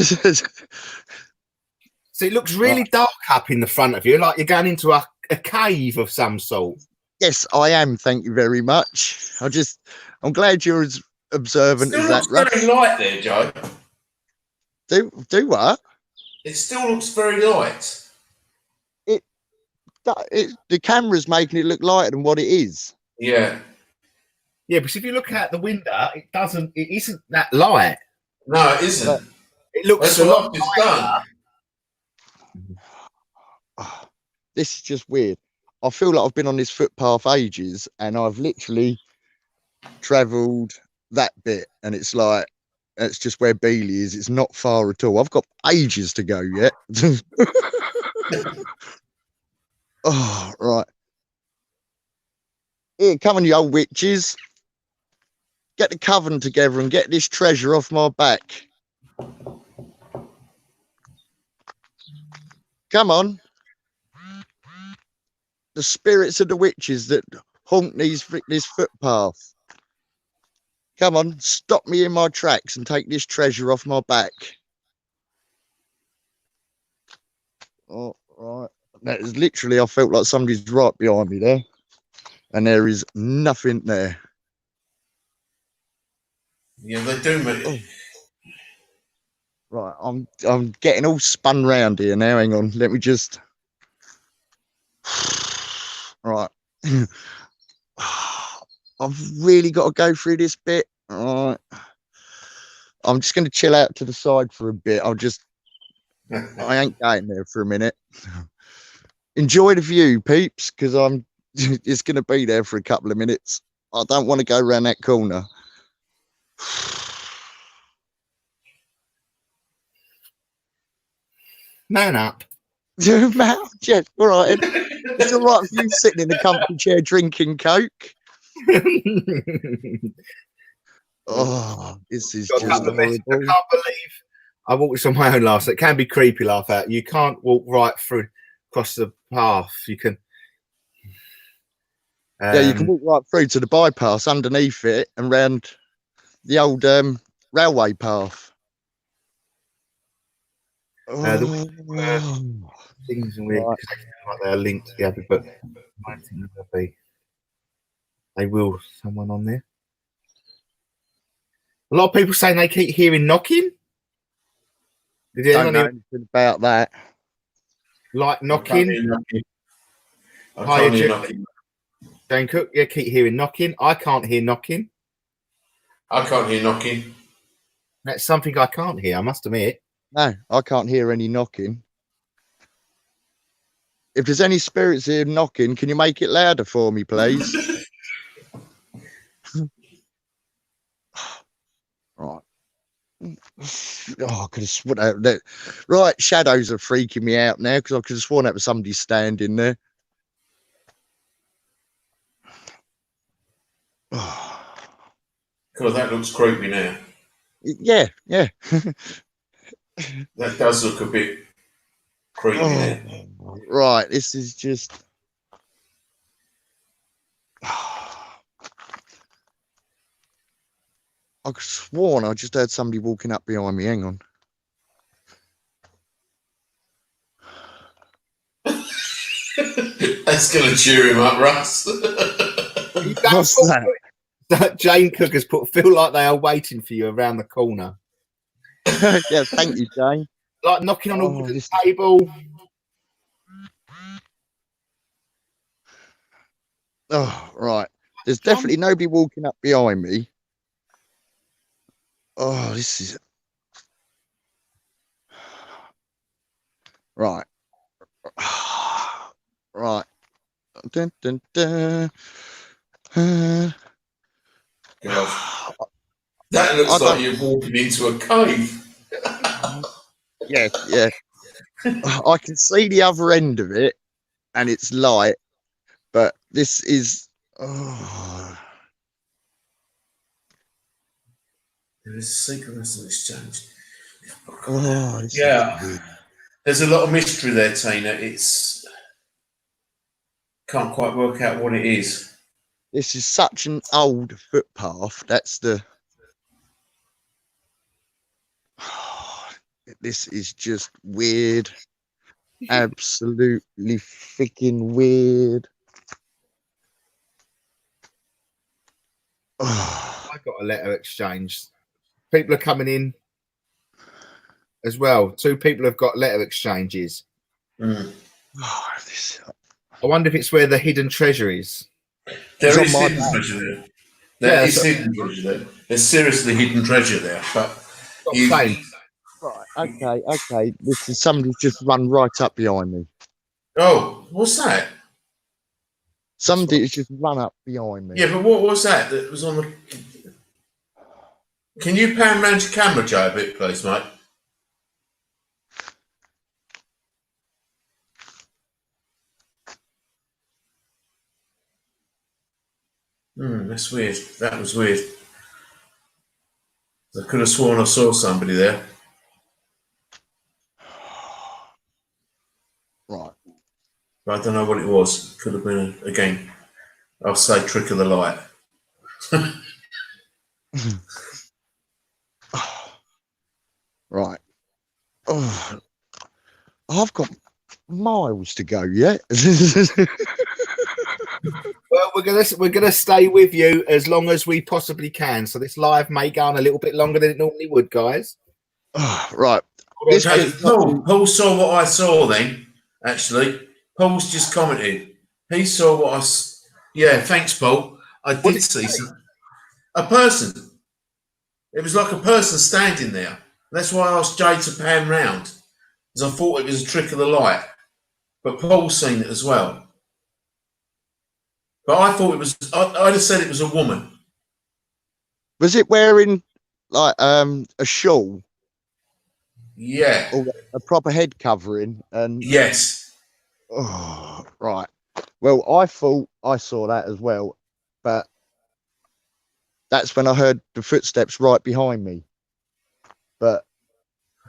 it looks really dark up in the front of you, like you're going into a cave of some sort. Yes, I am. Thank you very much. I'm glad you're as observant It as still that. looks very light there, Joe. Do what? It still looks very light. The camera's making it look lighter than what it is. Yeah. Yeah, because if you look out the window, it isn't that light. No, it isn't. It looks a lot lighter. This is just weird. I feel like I've been on this footpath ages and I've literally travelled that bit and it's just where Beeley is. It's not far at all. I've got ages to go yet. Oh, right. Here, come on, you old witches. Get the coven together and get this treasure off my back. Come on. The spirits of the witches that haunt this footpath. Come on, stop me in my tracks and take this treasure off my back. Oh, right. That is literally, I felt like somebody's right behind me there. and there is nothing there. Yeah, they do, mate. Oh. Right, I'm getting all spun round here now. Hang on, let me just. Right. I've really got to go through this bit. All right. I'm just going to chill out to the side for a bit. I ain't going there for a minute. Enjoy the view, peeps, because it's going to be there for a couple of minutes. I don't want to go around that corner. Man up. Man, yeah, all right. It's all right for you sitting in the comfy chair drinking Coke. Oh, this is just horrible. I can't believe I walked on my own last. It can be creepy, laugh out. You can't walk right through across the path. You can. Yeah, you can walk right through to the bypass underneath it and round the old railway path. Things and weird like they're linked together, but I don't think they'll be. They will. Someone on there. A lot of people saying they keep hearing knocking. Did anyone know anything about that? Like knocking. I can't hear knocking. Jane Cook, yeah, keep hearing knocking. I can't hear knocking. I can't hear knocking. That's something I can't hear, I must admit. No, I can't hear any knocking. If there's any spirits here knocking, can you make it louder for me, please? Right. Oh, I could have sworn that. Right, shadows are freaking me out now because I could have sworn that was somebody standing there. God, that looks creepy now. Yeah. That does look a bit creepy now. Right, this is just. I could have sworn I just heard somebody walking up behind me. Hang on. That's going to cheer him up, Russ. What's that? Jane Cook has put feel like they are waiting for you around the corner. Yeah, thank you, Jane. Like knocking on a wooden table. Oh, right. There's definitely nobody walking up behind me. Oh, this is right. Right. Dun, dun, dun. God. That looks like you're walking into a cave. Yeah. I can see the other end of it, and it's light, but this is. Oh. There is a synchronous exchange. Oh, yeah. There's a lot of mystery there, Tina. It's can't quite work out what it is. This is such an old footpath. That's the. This is just weird. Absolutely freaking weird. I got a letter exchanged. People are coming in as well. 2 people have got letter exchanges. Mm. I wonder if it's where the hidden treasure is. There is hidden treasure there. There is hidden treasure there. There's seriously hidden treasure there. But right, okay. This is somebody's just run right up behind me. Oh, what's that? Somebody's just run up behind me. Yeah, but what was that? That was on the. Can you pan round your camera, Joe, a bit, please, mate? That's weird. That was weird. I could have sworn I saw somebody there. Right. But I don't know what it was. Could have been, again, I'll say trick of the light. Right. Oh, I've got miles to go yet. Well, we're gonna stay with you as long as we possibly can. So this live may go on a little bit longer than it normally would, guys. Right. This Okay, bit's not Paul saw what I saw then, actually. Paul's just commented. He saw what Yeah, thanks, Paul. I What did see a person. It was like a person standing there. That's why I asked Jay to pan round, because I thought it was a trick of the light. But Paul's seen it as well. But I thought it was, I'd have said it was a woman. Was it wearing like a shawl Yeah. or a proper head covering? And Yes. oh, right. Well, I thought I saw that as well, but that's when I heard the footsteps right behind me. But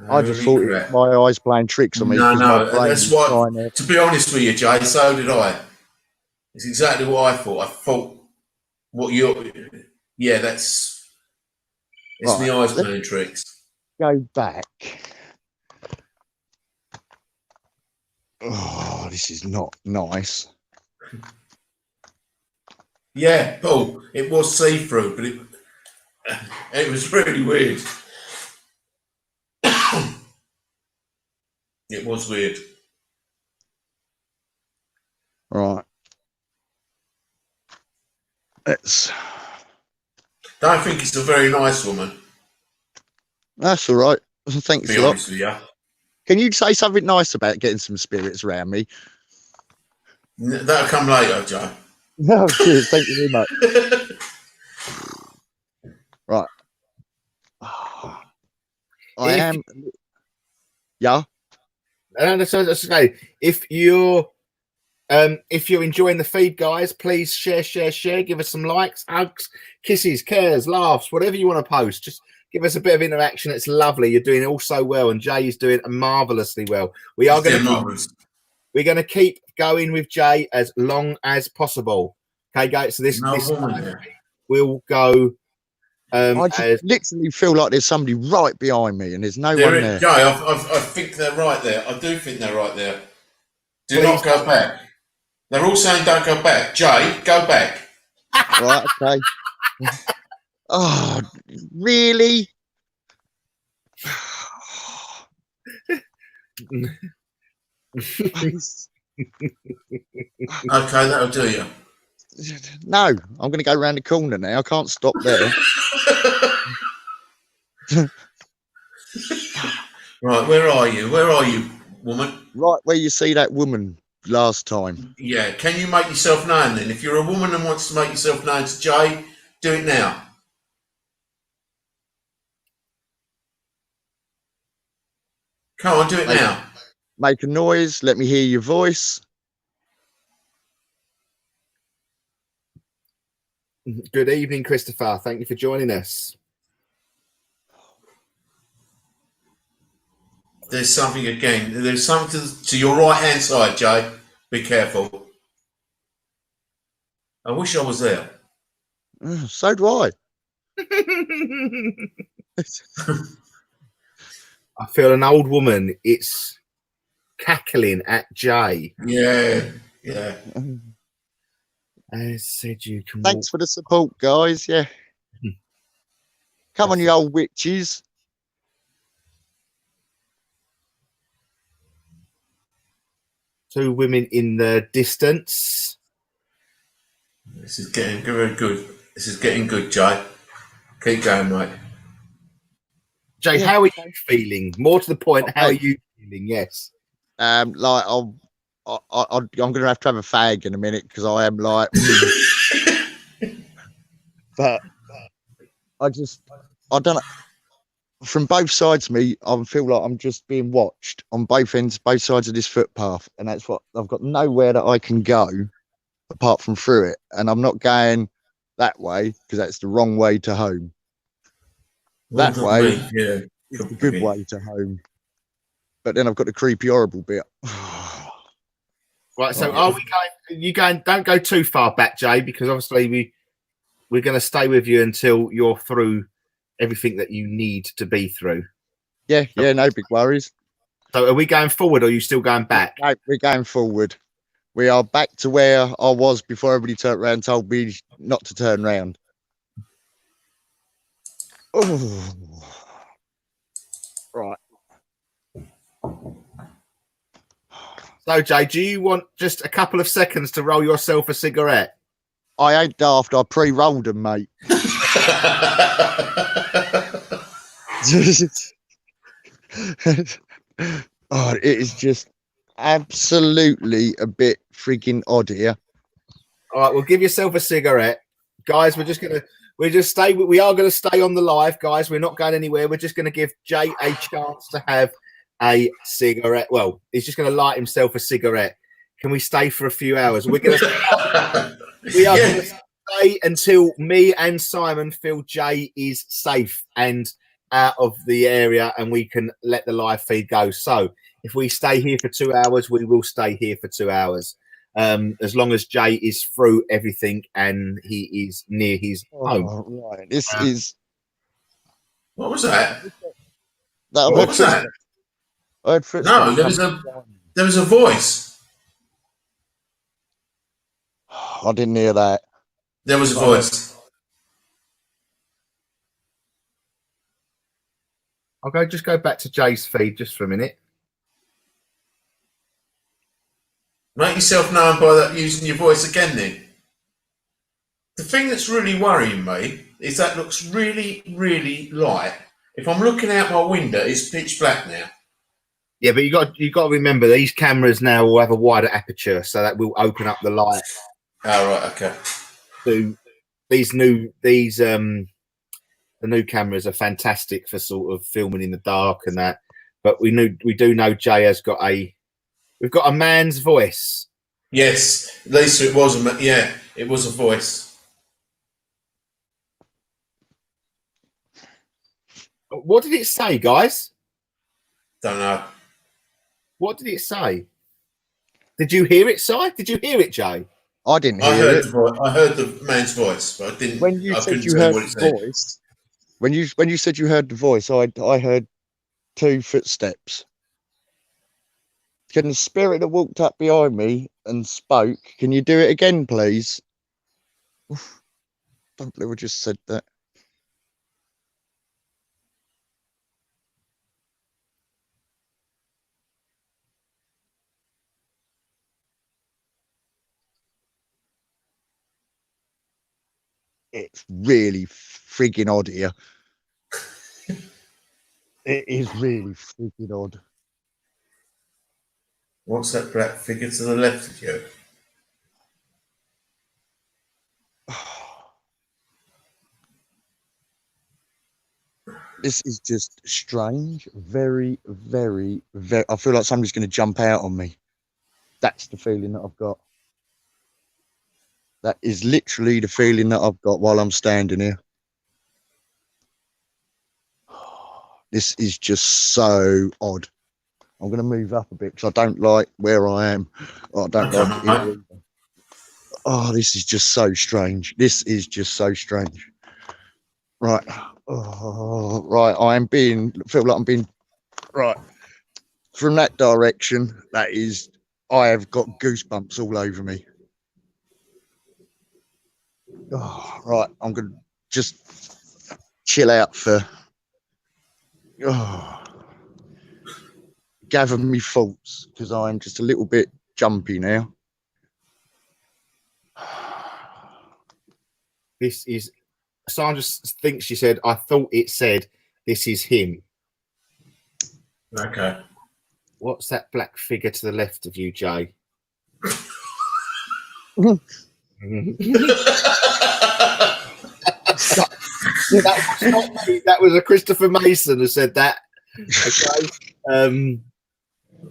I just thought it was my eyes playing tricks on me. No, that's what. To be honest with you, Jay, so did I. It's exactly what I thought. I thought what you're. Yeah, it's right. My eyes playing tricks. Go back. Oh, this is not nice. Yeah, Paul, it was see-through, but it was really weird. It was weird. Right. Don't think it's a very nice woman. That's all right. Thanks a lot. Honest with you. Can you say something nice about getting some spirits around me? That'll come later, Joe. No, cheers. Thank you very much. Right. I am. Yeah. And that's okay. If you're enjoying the feed, guys, please share. Give us some likes, hugs, kisses, cares, laughs, whatever you want to post. Just give us a bit of interaction. It's lovely. You're doing all so well, and Jay is doing marvelously well. We're going to keep going with Jay as long as possible. Okay, guys. So this will go. I just literally feel like there's somebody right behind me, and there's no one there. Jay, I think they're right there. I do think they're right there. Do not go back. They're all saying don't go back. Jay, go back. Right, okay. Oh, really? Okay, that'll do you. No, I'm going to go around the corner now. I can't stop there. Right, where are you? Where are you, woman? Right where you see that woman last time. Yeah, can you make yourself known then? If you're a woman and wants to make yourself known to Jay, do it now. Come on, do it now. Make a noise. Let me hear your voice. Good evening, Christopher. Thank you for joining us. There's something again. There's something to your right-hand side, Jay. Be careful. I wish I was there. So do I. I feel an old woman. It's cackling at Jay. Yeah. I said you can. Thanks for the support, guys. Yeah. Come on, you old witches. Two women in the distance. This is getting very good. This is getting good, Jay. Keep going, mate. Jay, how are you feeling? More to the point, how are you feeling? Yes. Like I'm going to have a fag in a minute because I am like. But I don't know. From both sides of me, I feel like I'm just being watched on both ends, both sides of this footpath, and that's what I've got nowhere that I can go apart from through it, and I'm not going that way because that's the wrong way to home. Well, that way, is the good way to home. But then I've got the creepy, horrible bit. Right. So, are we going? You going? Don't go too far back, Jay, because obviously we're going to stay with you until you're through everything that you need to be through. Yeah, no big worries. So are we going forward or are you still going back? No, we're going forward. We are back to where I was before everybody turned around and told me not to turn round. Oh, right. So, Jay, do you want just a couple of seconds to roll yourself a cigarette? I ain't daft. I pre-rolled them, mate. Oh, it is just absolutely a bit freaking odd here. All right, well, give yourself a cigarette, guys. We are gonna stay on the live, guys. We're not going anywhere. We're just gonna give Jay a chance to have a cigarette. Well, he's just gonna light himself a cigarette. Can we stay for a few hours? We are gonna stay until me and Simon feel Jay is safe and out of the area, and we can let the live feed go. So, if we stay here for 2 hours, we will stay here for 2 hours. As long as Jay is through everything and he is near his home. Right. This is. What was that? What was that? No, there was a voice. I didn't hear that. There was a voice. Just go back to Jay's feed just for a minute. Make yourself known by that using your voice again then. The thing that's really worrying me is that looks really, really light. If I'm looking out my window, it's pitch black now. Yeah, but you got to remember these cameras now will have a wider aperture, so that will open up the light. Oh right, okay. So the new cameras are fantastic for sort of filming in the dark and that. But we do know Jay has got we've got a man's voice. Yes, at least it was it was a voice. What did it say, guys? Don't know. What did it say? Did you hear it, Si? Did you hear it, Jay? I didn't hear it. I heard the man's voice, but I didn't. When you said you heard the voice, when you said you heard the voice, I heard 2 footsteps. Can the spirit that walked up behind me and spoke? Can you do it again, please? Don't believe I just said that. It's really freaking odd here. It is really freaking odd. What's that black figure to the left of you? This is just strange. Very, very, very. I feel like somebody's going to jump out on me. That's the feeling that I've got. That is literally the feeling that I've got while I'm standing here. This is just so odd. I'm going to move up a bit because I don't like where I am. I don't like it here either. Oh, this is just so strange. This is just so strange. Right. Oh, right. Feel like I'm being right from that direction. That is, I have got goosebumps all over me. Oh, right. I'm going to just chill out for gather me thoughts because I'm just a little bit jumpy now. This is Sandra thinks she said, I thought it said this is him. Okay. What's that black figure to the left of you, Jay? That was not me. That was a Christopher Mason who said that. Okay.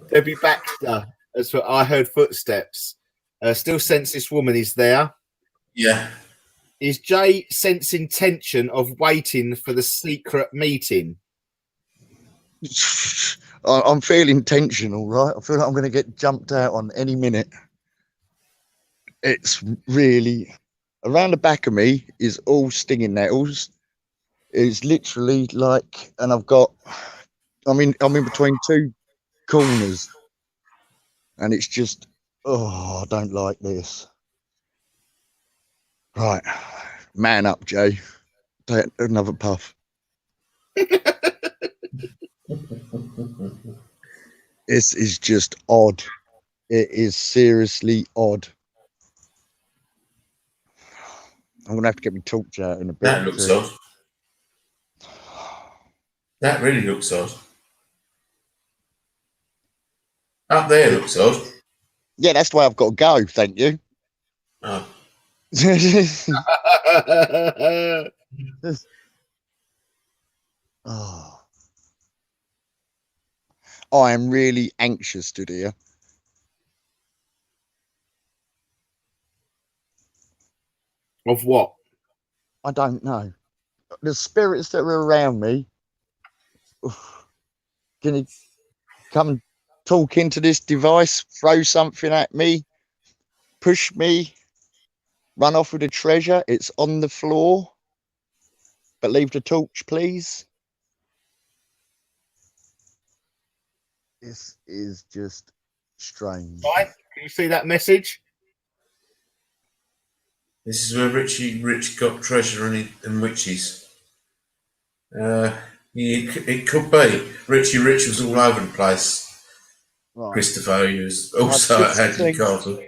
Debbie Baxter. That's what I heard. Footsteps. Still sense this woman is there. Yeah. Is Jay sensing tension of waiting for the secret meeting? I'm feeling tension, all right. I feel like I'm going to get jumped out on any minute. It's really around the back of me is all stinging nettles. It's literally like, and I'm in between 2 corners, and it's just Oh, I don't like this. Right. Man up, Jay. Take another puff. This is just odd. It is seriously odd. I'm going to have to get my torch out in a bit. That looks odd. That really looks odd. Up there looks odd. Yeah, that's the way I've got to go. Thank you. Oh. Oh. I am really anxious to dear. Of what? I don't know. The spirits that are around me. Can you come talk into this device, throw something at me, push me, run off with the treasure? It's on the floor. But leave the torch, please. This is just strange. Right? Can you see that message? This is where Richie Rich got treasure and witches. It could be. Richie Rich was all over the place. Right. Christopher, he was also at Hadley Castle.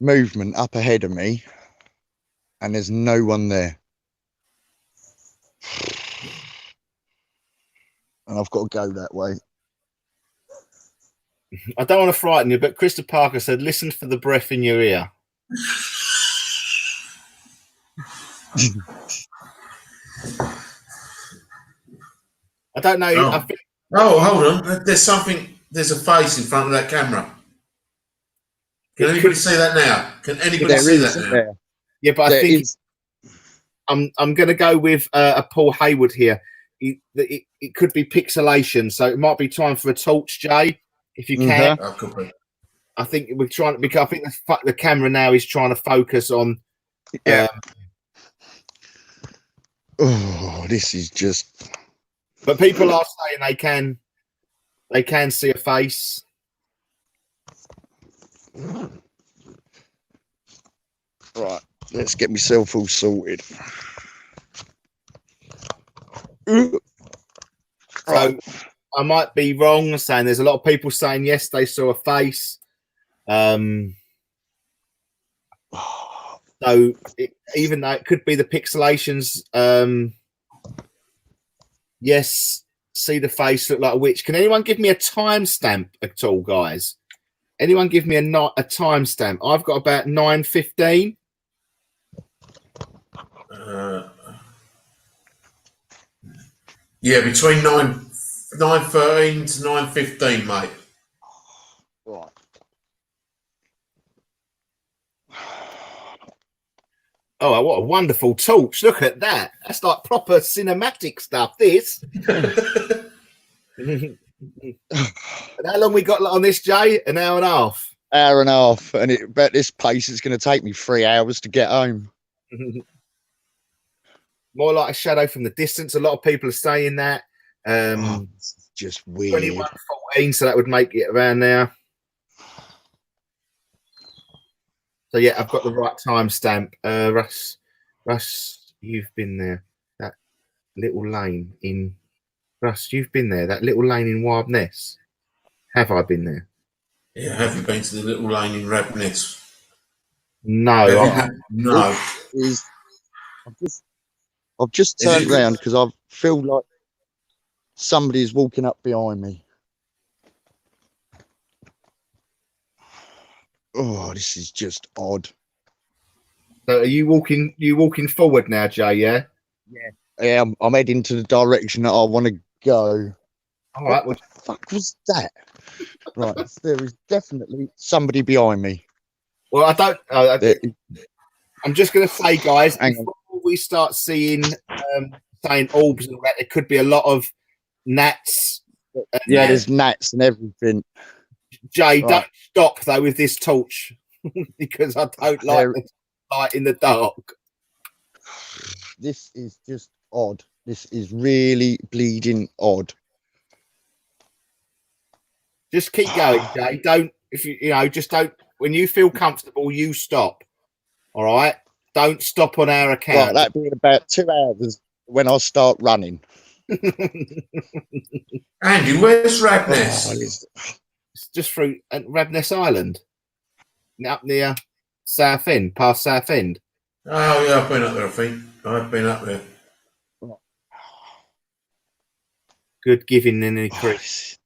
Movement up ahead of me, and there's no one there. And I've got to go that way. I don't want to frighten you, but Krista Parker said, listen for the breath in your ear. I don't know. Oh. I think, Hold on. There's a face in front of that camera. Can anybody see that now? Can anybody see that now? There. Yeah, but I think I'm going to go with a Paul Hayward here. It could be pixelation, so it might be time for a torch, Jay, if you can. Oh, could be. I think we're trying to, because I think the camera now is trying to focus on. Oh, this is just. But people are saying they can see a face. Right, let's get myself all sorted. So I might be wrong saying there's a lot of people saying yes, they saw a face. So even though it could be the pixelations, yes, see the face, look like a witch. Can anyone give me a timestamp at all, guys? Anyone give me a timestamp? I've got about 9:15. Yeah, between 9:13 to 9:15, mate. Right. Oh, what a wonderful torch. Look at that. That's like proper cinematic stuff, this. And how long we got on this, Jay? An hour and a half. Hour and a half. And at this pace, it's going to take me 3 hours to get home. More like a shadow from the distance. A lot of people are saying that. It's just weird. 21:14, so that would make it around now. So yeah, I've got the right timestamp. Russ, you've been there. That little lane in Russ, you've been there. That little lane in Wildness. Have I been there? Yeah, have you been to the little lane in Rabness? No. No. I've just turned around because I feel like somebody's walking up behind me. Oh, this is just odd. So are you walking forward now, Jay? Yeah. Yeah, I'm heading to the direction that I want to go. All right. What the fuck was that? Right, there is definitely somebody behind me. Well, I don't. I'm just going to say, guys, before we start seeing saying orbs and all that, there could be a lot of gnats. Yeah, there's gnats and everything. Jay, don't stop though with this torch because I don't like the light in the dark. This is just odd. This is really bleeding odd. Just keep going, Jay. Don't, if you just don't when you feel comfortable, you stop. All right. Don't stop on our Right, account. that'd be in about 2 hours when I start running. Andy, where's Oh, Radness? it's- It's just through Radness Island, up near South End, past South End. Oh yeah, I've been up there. I think I've been up there. Good giving in any oh, creek. it's-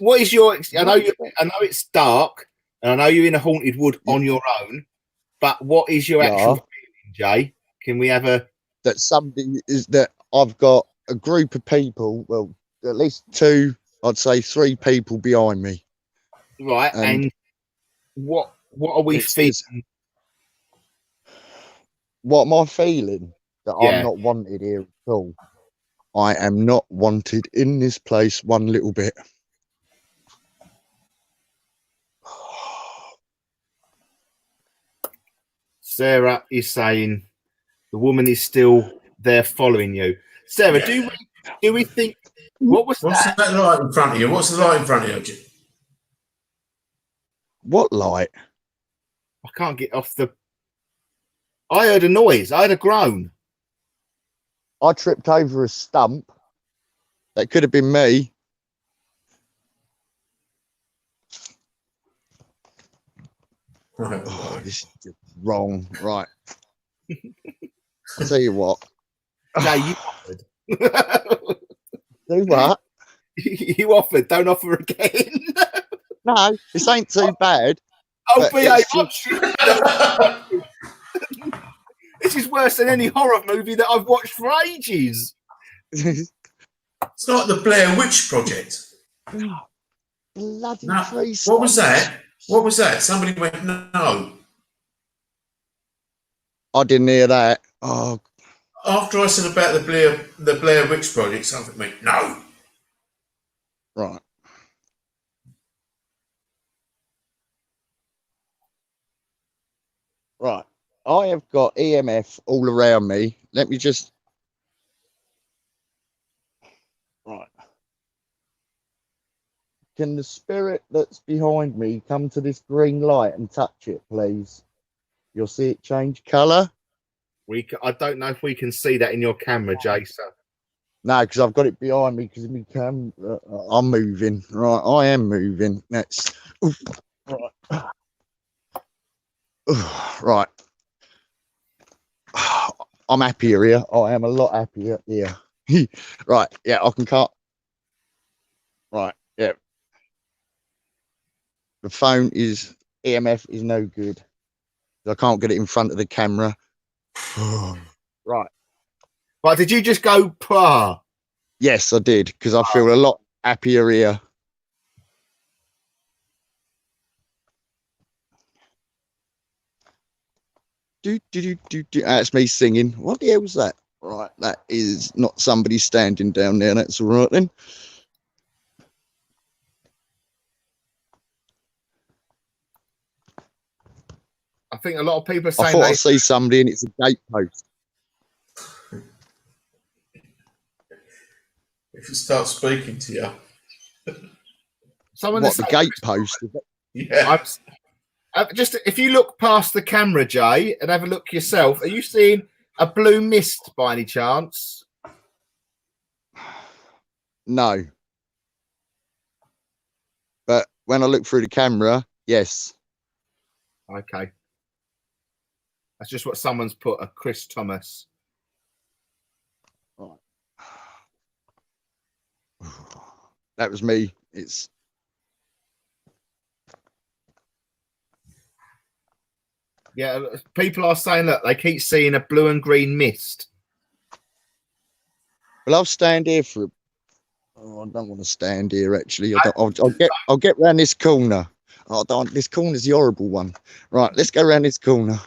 What is your? I know it's dark, and I know you're in a haunted wood on your own. But what is your actual feeling, Jay? Can we have a? that somebody is that I've got a group of people, well, at least 2, I'd say 3 people behind me. Right, and what are we feeling? What am I feeling? That Yeah. I'm not wanted here at all. I am not wanted in this place one little bit. Sarah is saying the woman is still there following you. Sarah, do we think? What's that light in front of you? What's the light in front of you? What light? I can't get off the. I heard a noise. I heard a groan. I tripped over a stump. That could have been me. Oh, this is just wrong. Right. I'll tell you what. Jay, you offered. Do what? You offered. Don't offer again. No, this ain't too bad. Oh, behave. Just... This is worse than any horror movie that I've watched for ages. It's like the Blair Witch Project. Bloody No. free What was that? What was that? Somebody went no. I didn't hear that. Oh, after I said about the Blair Witch Project, something went no. Right. Right. I have got EMF all around me. Let me just. Right. Can the spirit that's behind me come to this green light and touch it, please? You'll see it change colour. I don't know if we can see that in your camera, Jason. No, because I've got it behind me because I'm moving. Right, I am moving. That's right. Right. I'm happier here. I am a lot happier here. Right, yeah, I can cut. Right, yeah. The phone is EMF is no good. I can't get it in front of the camera. Right. But did you just go pra? Yes, I did, because I feel a lot happier here. That's me singing. What the hell was that? Right, that is not somebody standing down there. That's all right then. I think a lot of people are saying I thought I see somebody and it's a gatepost. If it starts speaking to you. Someone what, the gatepost? Yeah. Just if you look past the camera, Jay, and have a look yourself, are you seeing a blue mist by any chance? No. But when I look through the camera, yes. Okay. That's just what someone's put, a Chris Thomas. Right. That was me. It's yeah, people are saying that they keep seeing a blue and green mist. well, I'll stand here for. Oh, I don't want to stand here. Actually, I'll get round this corner. Oh, don't. This corner's the horrible one. Right, let's go round this corner.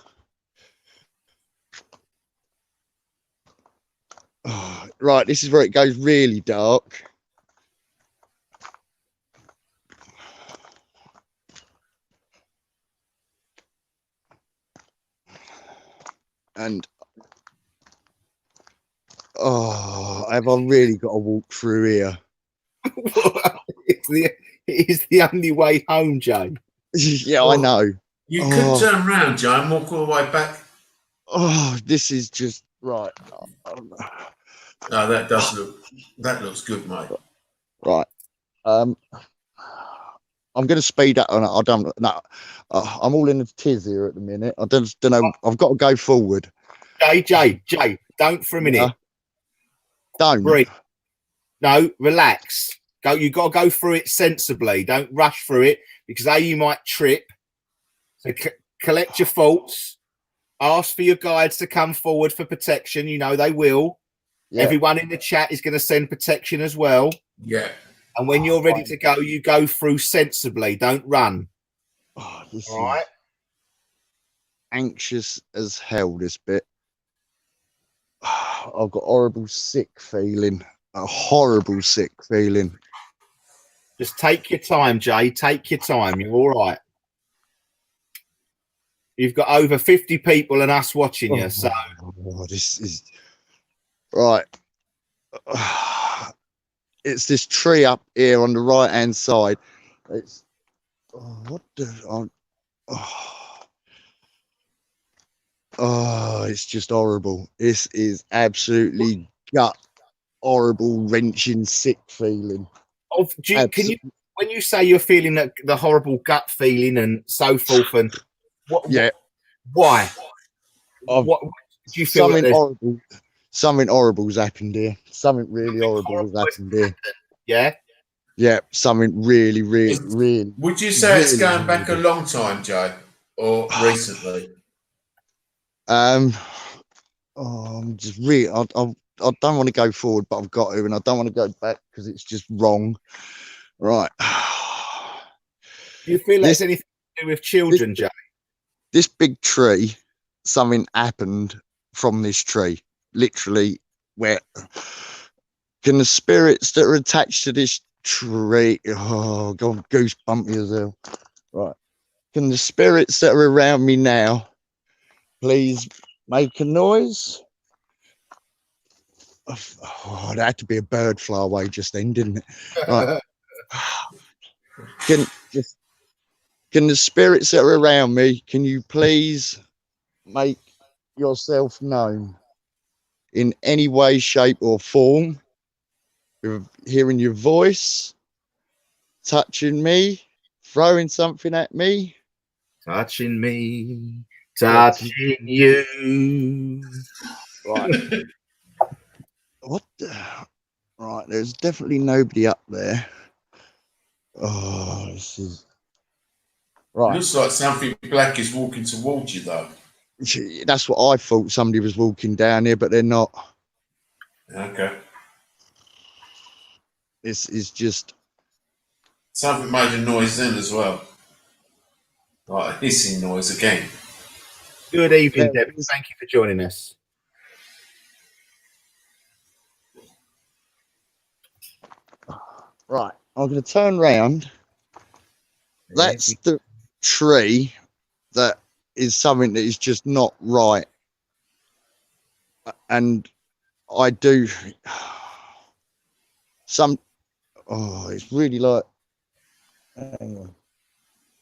Oh, right, this is where it goes really dark. And oh, have I really got to walk through here? It's the only way home, Jay. Yeah, I know. You could Oh, turn around, Joe, and walk all the way back. oh, this is just right. No, that looks good, mate. Right. I'm going to speed up on it. I don't know. I'm all in a tiz here at the minute. I don't know. I've got to go forward. Jay, don't for a minute. Yeah. Don't. Breathe. No, relax. Go. You got to go through it sensibly. Don't rush through it because you might trip. So collect your thoughts. Ask for your guides to come forward for protection. You know they will. Yeah. Everyone in the chat is going to send protection as well. Yeah. And when you're ready to go, you go through sensibly. Don't run. Oh, this all right. Anxious as hell, this bit. I've got horrible sick feeling. A horrible sick feeling. Just take your time, Jay. Take your time. You're all right. You've got over 50 people and us watching you. So this is right. It's this tree up here on the right hand side. It's what the it's just horrible. This is absolutely gut horrible, wrenching, sick feeling. Can you, when you say you're feeling that the horrible gut feeling and so forth, and why? What do you feel? Something horrible. Something horrible's happened here. Something really horrible has happened here. Yeah. Yeah, something really, really, really. Would you say it's going back a long time, Joe, or recently? I'm just really. I don't want to go forward, but I've got to, and I don't want to go back because it's just wrong. Right. Do you feel there's anything to do with children, Jay? This big tree, something happened from this tree. Literally, where can the spirits that are attached to this tree? Oh, God, goosebumpy as hell. Right. Can the spirits that are around me now please make a noise? Oh, that had to be a bird fly away just then, didn't it? Right. Can the spirits that are around me, can you please make yourself known in any way, shape, or form? With hearing your voice, touching me, throwing something at me, touching me, touching you. Right. What the? Right, there's definitely nobody up there. Oh, this is right. It looks like something black is walking towards you, though. That's what I thought. Somebody was walking down here, but they're not. Okay. This is just something made a noise then as well, like a hissing noise again. Good evening, Debbie. Thank you for joining us. Right, I'm going to turn round. That's the tree that is something that is just not right. And I do some, it's really like, hang on.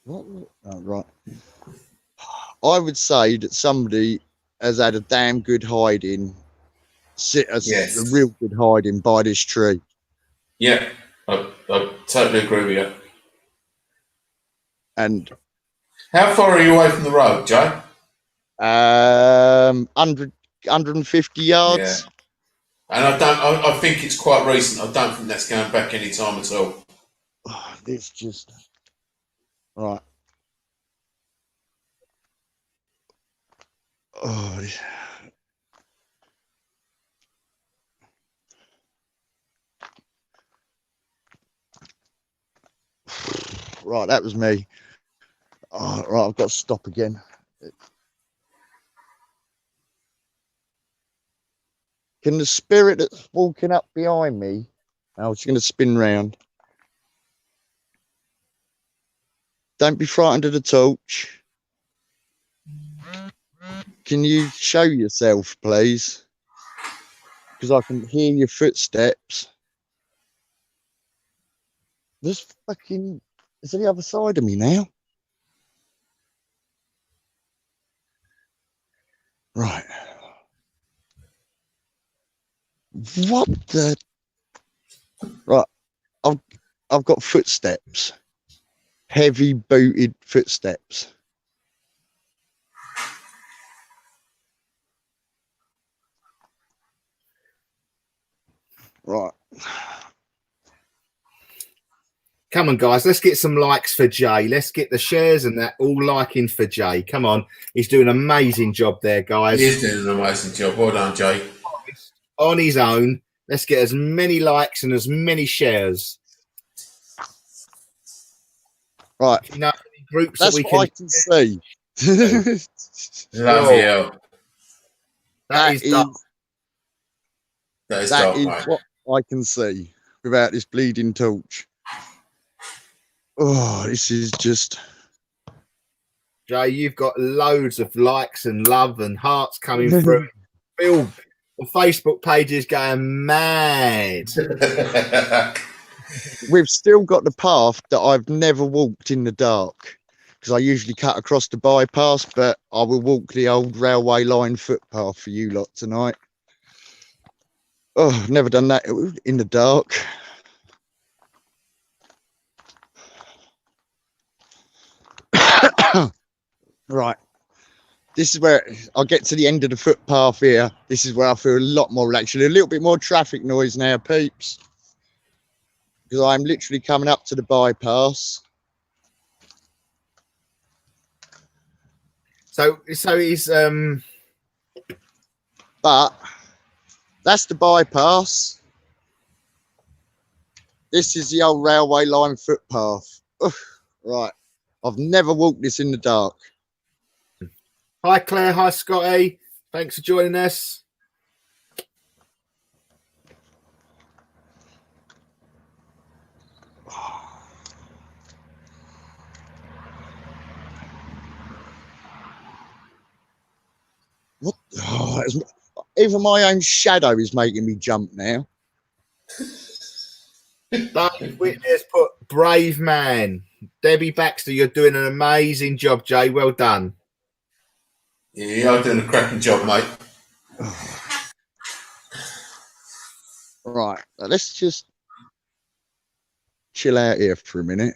What? Oh, right. I would say that somebody has had a damn good hiding, a real good hiding by this tree. Yeah, I totally agree with you. And how far are you away from the road, Joe? 150 yards. Yeah. And I think it's quite recent. I don't think that's going back any time at all. Oh, it's just right. Oh, right, that was me. Oh, right, I've got to stop again. Can the spirit that's walking up behind me, I was going to spin round. Don't be frightened of the torch. Can you show yourself, please? Because I can hear your footsteps. There's fucking... It's on the other side of me now. Right. What the? Right. I've got footsteps. Heavy booted footsteps. Right. Come on, guys. Let's get some likes for Jay. Let's get the shares and that all liking for Jay. Come on. He's doing an amazing job there, guys. He is doing an amazing job. Well done, Jay. On his own. Let's get as many likes and as many shares. Right. You know, any groups That's that we what can I can see. Love Whoa. you. That is dark. That is That dark, is mate. what I can see without this bleeding torch. Oh, this is just. Jay, you've got loads of likes and love and hearts coming through. Phil, the Facebook page is going mad. We've still got the path that I've never walked in the dark because I usually cut across the bypass, but I will walk the old railway line footpath for you lot tonight. Oh, I've never done that in the dark. Right. This is where I'll get to the end of the footpath here. This is where I feel a lot more relaxed. A little bit more traffic noise now, peeps. Because I'm literally coming up to the bypass. So he's But that's the bypass. This is the old railway line footpath. Ugh, right. I've never walked this in the dark. Hi Claire, hi Scotty. Thanks for joining us. What? Oh, even my own shadow is making me jump now. Dave Witness put brave man. Debbie Baxter, you're doing an amazing job, Jay. Well done. Yeah, you're doing a cracking job, mate. Right, let's just chill out here for a minute.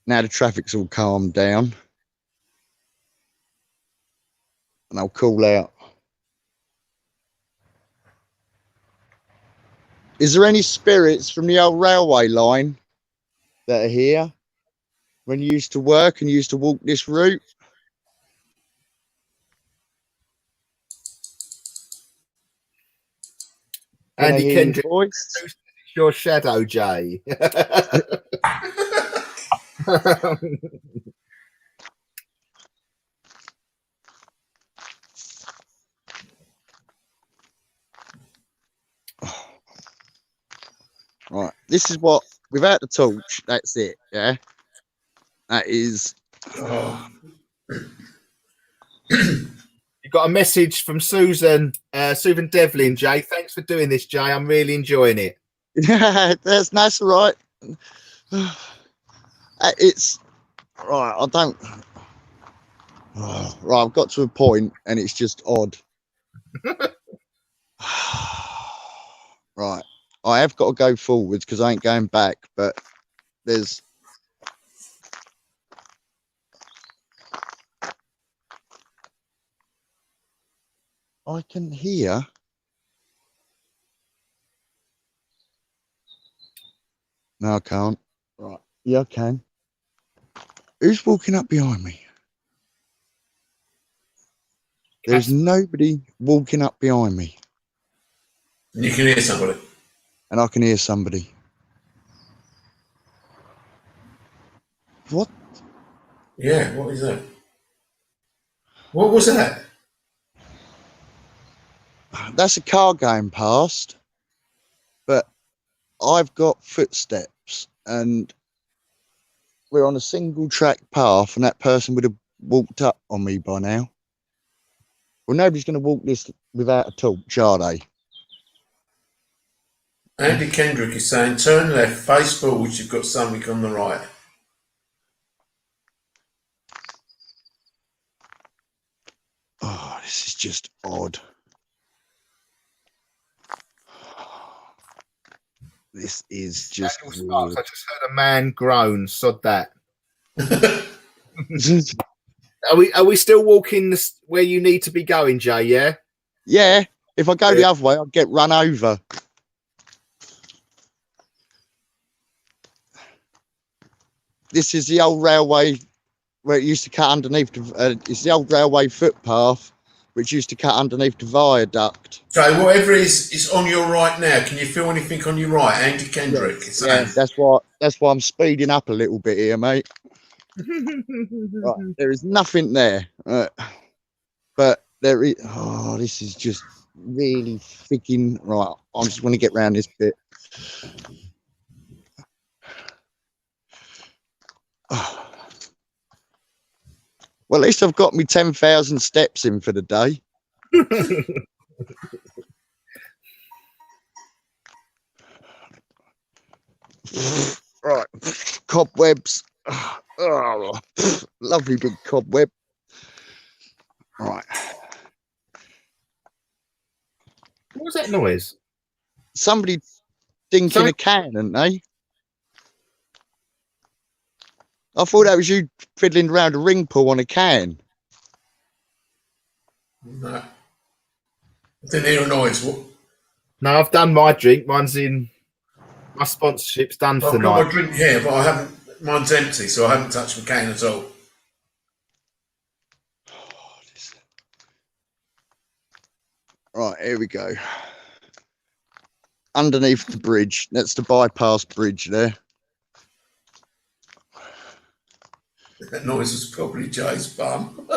Now the traffic's all calmed down. And I'll call out. Is there any spirits from the old railway line that are here when you used to work and you used to walk this route? Andy Kendrick, voice? your shadow, Jay. Right, this is what, without the torch, that's it, yeah? That is... Oh. You got a message from Susan Devlin, Jay. Thanks for doing this, Jay. I'm really enjoying it. Yeah, that's right. It's... Right, I don't... Right, I've got to a point and it's just odd. Right. I have got to go forwards because I ain't going back, but there's... I can hear... No, I can't. Right. Yeah, I can. Who's walking up behind me? There's nobody walking up behind me. You can hear somebody. And I can hear somebody. What? Yeah, what is that? What was that? That's a car going past. But I've got footsteps and we're on a single track path and that person would have walked up on me by now. Well, nobody's going to walk this without a torch, are they? Andy Kendrick is saying, turn left, face forward, you've got something on the right. Oh. This is just Daniel Sparks, I just heard a man groan. Sod that. Are we still walking where you need to be going, Jay? Yeah. Yeah, if I go the other way, I'll get run over. This is the old railway where it used to cut underneath. It's the old railway footpath which used to cut underneath the viaduct. So whatever is on your right now, can you feel anything on your right? Andy Kendrick. Yeah, that's why I'm speeding up a little bit here, mate. Right, there is nothing there, but there is. Oh, this is just really freaking right. I just want to get around this bit. Well, at least I've got me 10,000 steps in for the day. Right, cobwebs. Oh, lovely big cobweb. Right. What was that noise? Somebody dinking a can, hadn't they? I thought that was you fiddling around a ring pull on a can. No. I didn't hear a noise. What? No, I've done my drink. Mine's in. My sponsorship's done for the night. I've got my drink here, but I haven't. Mine's empty, so I haven't touched the can at all. Right, here we go. Underneath the bridge. That's the bypass bridge there. That noise was probably Jay's bum.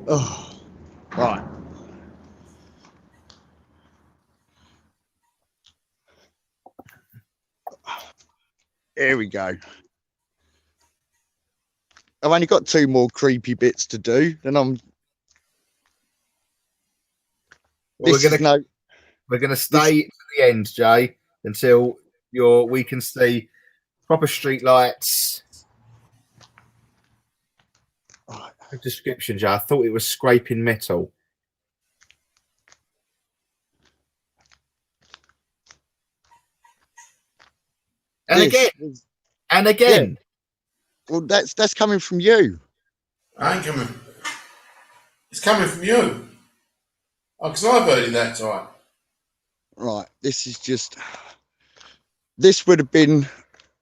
Oh, right. Here we go. I've only got 2 more creepy bits to do. Then I'm. Well, we're gonna stay to the end, Jay, until we can see proper street lights. Description, Jay. I thought it was scraping metal. And again. Yeah. Well, that's coming from you. I ain't coming. It's coming from you. Oh, because I've heard it that time. Right. This is just. This would have been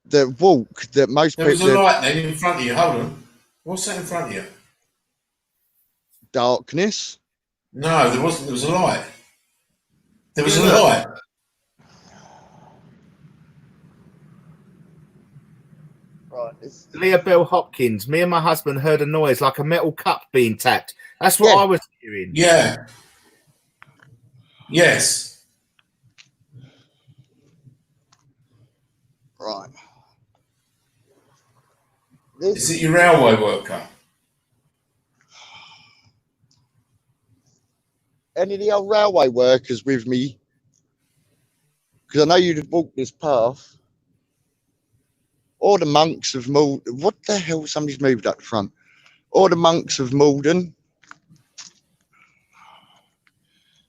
the walk that most people. There was a light then in front of you. Hold on. What's that in front of you? Darkness. No, there wasn't. There was a light. There was a light. Right. Leah Bell Hopkins. Me and my husband heard a noise like a metal cup being tapped. That's what I was hearing. Yeah. Yes. Right. Is it your railway worker? Any of the old railway workers with me? Because I know you'd have walked this path. Or the monks of Malden. What the hell? Somebody's moved up front. Or the monks of Malden.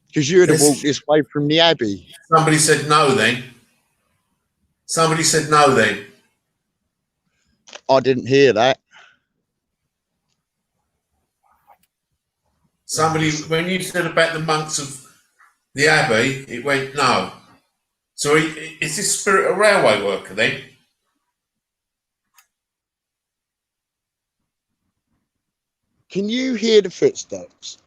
Because you'd have walked this way from the Abbey. Somebody said no then. Somebody said no then. I didn't hear that. Somebody, when you said about the monks of the Abbey, it went no. So is this spirit a railway worker then? Can you hear the footsteps?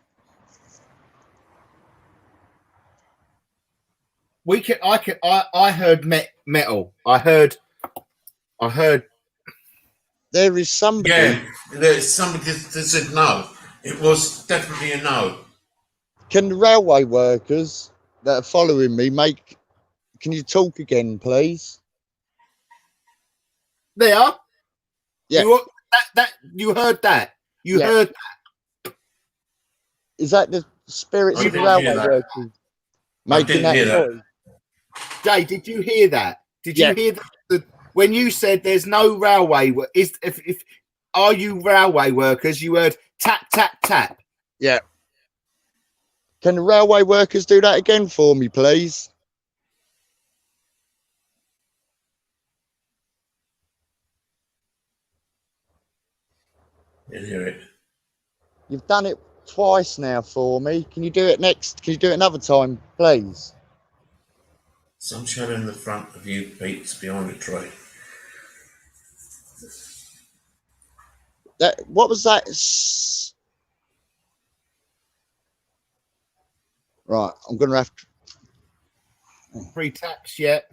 I heard metal. I heard. There is somebody. Yeah, there's somebody that said no. It was definitely a no. Can the railway workers that are following me can you talk again, please? They are. Yeah. You heard that. You heard that. Is that the spirits of the railway workers making that noise? Jay, did you hear that? Did you hear that? When you said there's no railway, if "Are you railway workers?" You heard tap, tap, tap. Yeah. Can the railway workers do that again for me, please? You hear it. You've done it twice now for me. Can you do it next? Can you do it another time, please? Some shadow in the front of you peeks behind a tree. That, what was that? Right, I'm gonna have to. Free taps yet?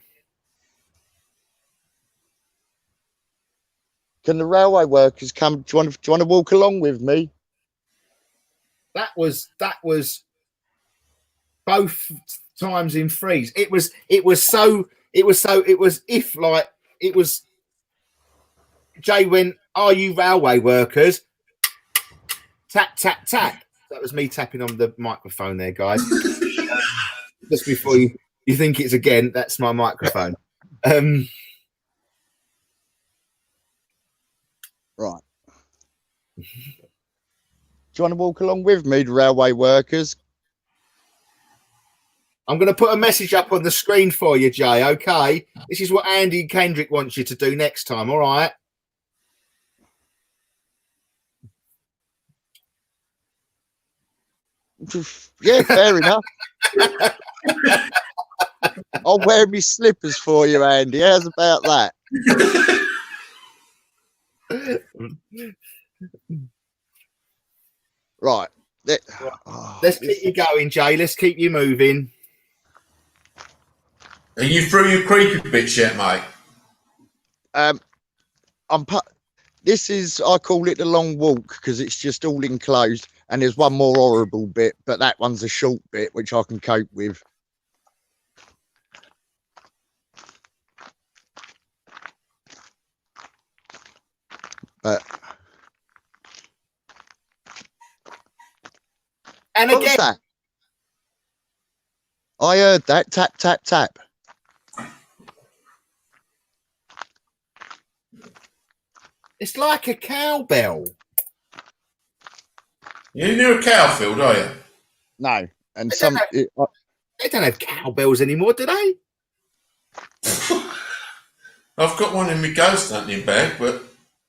Can the railway workers come? Do you want to walk along with me? That was both times in freeze. It was Jay went, "Are you railway workers?" Tap, tap, tap. That was me tapping on the microphone there, guys. Just before you think it's again, that's my microphone. Right. Do you want to walk along with me, the railway workers? I'm going to put a message up on the screen for you, Jay, okay? This is what Andy Kendrick wants you to do next time, all right? Yeah, fair enough. I'll wear me slippers for you, Andy. How's about that? Right. Let's keep you going, Jay. Let's keep you moving. Are you through your creepy bits yet, mate? This is, I call it the long walk because it's just all enclosed, and there's one more horrible bit, but that one's a short bit which I can cope with. But and what again, was that? I heard that tap tap tap. It's like a cowbell. You're near a cow field, are you? No, and They don't have cowbells anymore, do they? I've got one in my ghost hunting bag, but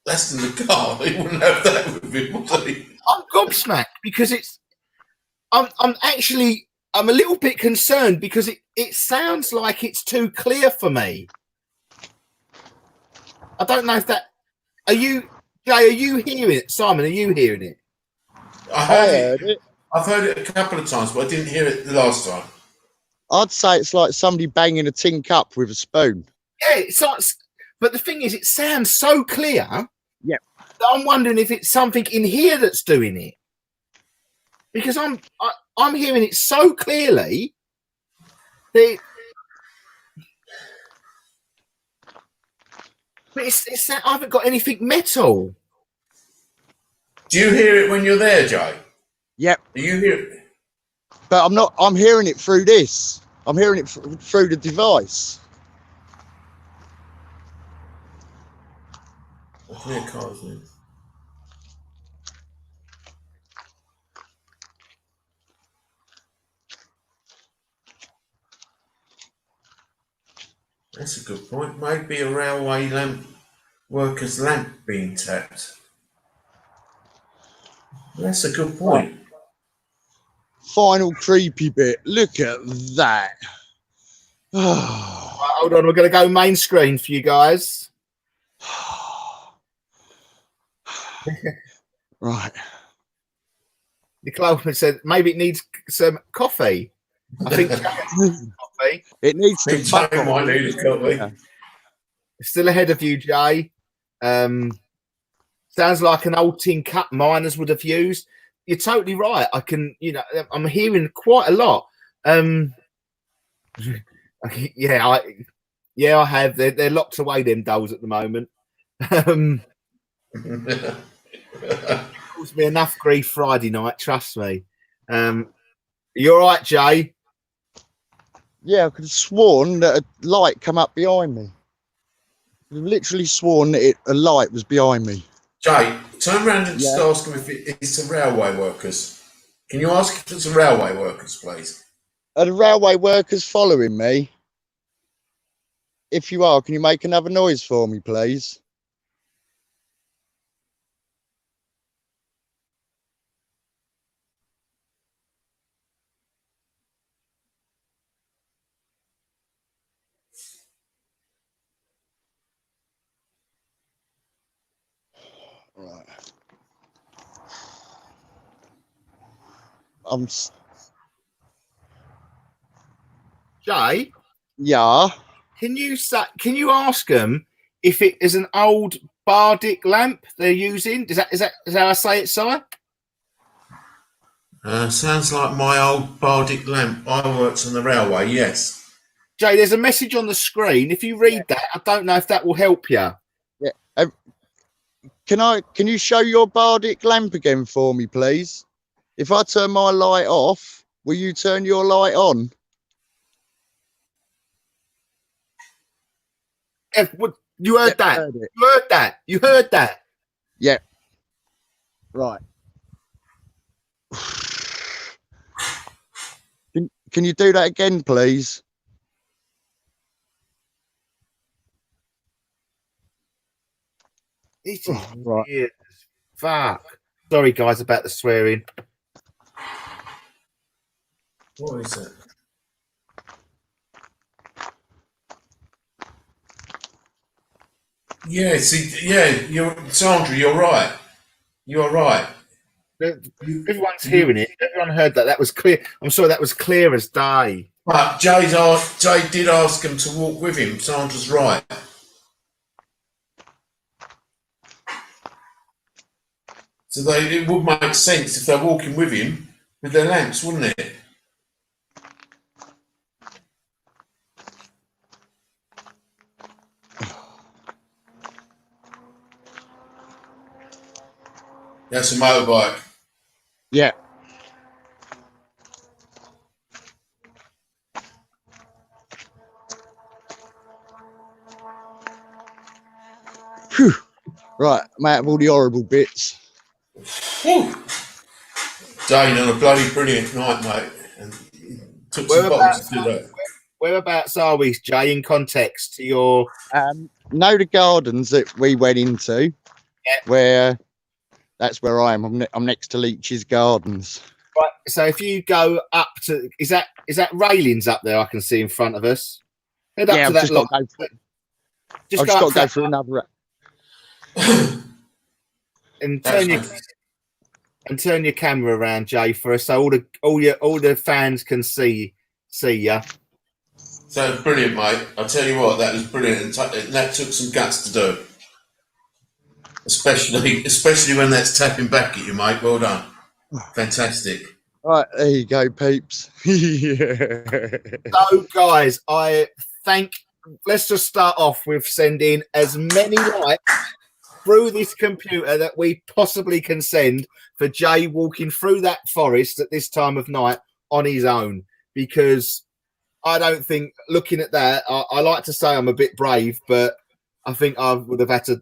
that's in the car. He wouldn't have that with him, would he? I'm gobsmacked because I'm a little bit concerned because it sounds like it's too clear for me. I don't know if that. Are you, Jay? Are you hearing it, Simon? Are you hearing it? I heard it. I've heard it a couple of times, but I didn't hear it the last time. I'd say it's like somebody banging a tin cup with a spoon. Yeah, it's like, but the thing is, it sounds so clear. Yeah. That I'm wondering if it's something in here that's doing it, because I'm hearing it so clearly. That but it's I haven't got anything metal. Do you hear it when you're there, Joe? Yep. Do you hear it? But I'm not. I'm hearing it through this. I'm hearing it through the device. I hear cars now. That's a good point. Maybe a railway lamp worker's lamp being tapped. That's a good point. Final creepy bit. Look at that. Right, hold on, we're going to go main screen for you guys. Right. Nicole Oldman said maybe it needs some coffee. I think coffee. It needs to Jay might need a coffee. Yeah. Still ahead of you, Jay. Sounds like an old tin cup miners would have used. You're totally right. I can, I'm hearing quite a lot. I have. They're locked away, them dolls at the moment. It caused me enough grief Friday night, trust me. You all right, Jay? Yeah, I could have sworn that a light come up behind me. I've literally sworn that a light was behind me. Jay, turn around and just Yeah. ask them if it's the railway workers. Can you ask if it's the railway workers, please? Are the railway workers following me? If you are, can you make another noise for me, please? Right. Jay, Yeah. can you ask them if it is an old bardic lamp they're using? Is how I say it, Si? Sounds like my old bardic lamp. I worked on the railway, yes. Jay, there's a message on the screen. If you read that, I don't know if that will help you. Yeah. Can you show your bardic lamp again for me, please? If I turn my light off, will you turn your light on? You heard that? Heard it. You heard that? You heard that? Yeah. Right. Can you do that again, please? It's Right. weird. Fuck. Sorry, guys, about the swearing. What is it? Yeah, see, Sandra, you're right. You're right. Everyone's hearing it. Everyone heard that. That was clear. I'm sorry, that was clear as day. But Jay did ask him to walk with him. Sandra's right. So it would make sense if they're walking with him with their lamps, wouldn't it? That's a motorbike. Yeah. Phew. Right, I'm out of all the horrible bits. Whew. Dane on a bloody brilliant night, mate. And took some bottles to do that. Whereabouts are we, Jay, in context to your... Know the gardens that we went into, where that's where I am. I'm next to Leach's Gardens. Right, so if you go up to... Is that railings up there I can see in front of us? Head up to that lot. I've just got to go through another... and turn your camera around, Jay, for us, so all the fans can see you. So brilliant, mate. I'll tell you what, that was brilliant, and that took some guts to do. Especially when that's tapping back at you, mate. Well done. Fantastic. Right, there you go, peeps. So, guys, let's just start off with sending as many likes through this computer that we possibly can send for Jay walking through that forest at this time of night on his own, because I don't think, looking at that, I like to say I'm a bit brave, but I think I would have had to...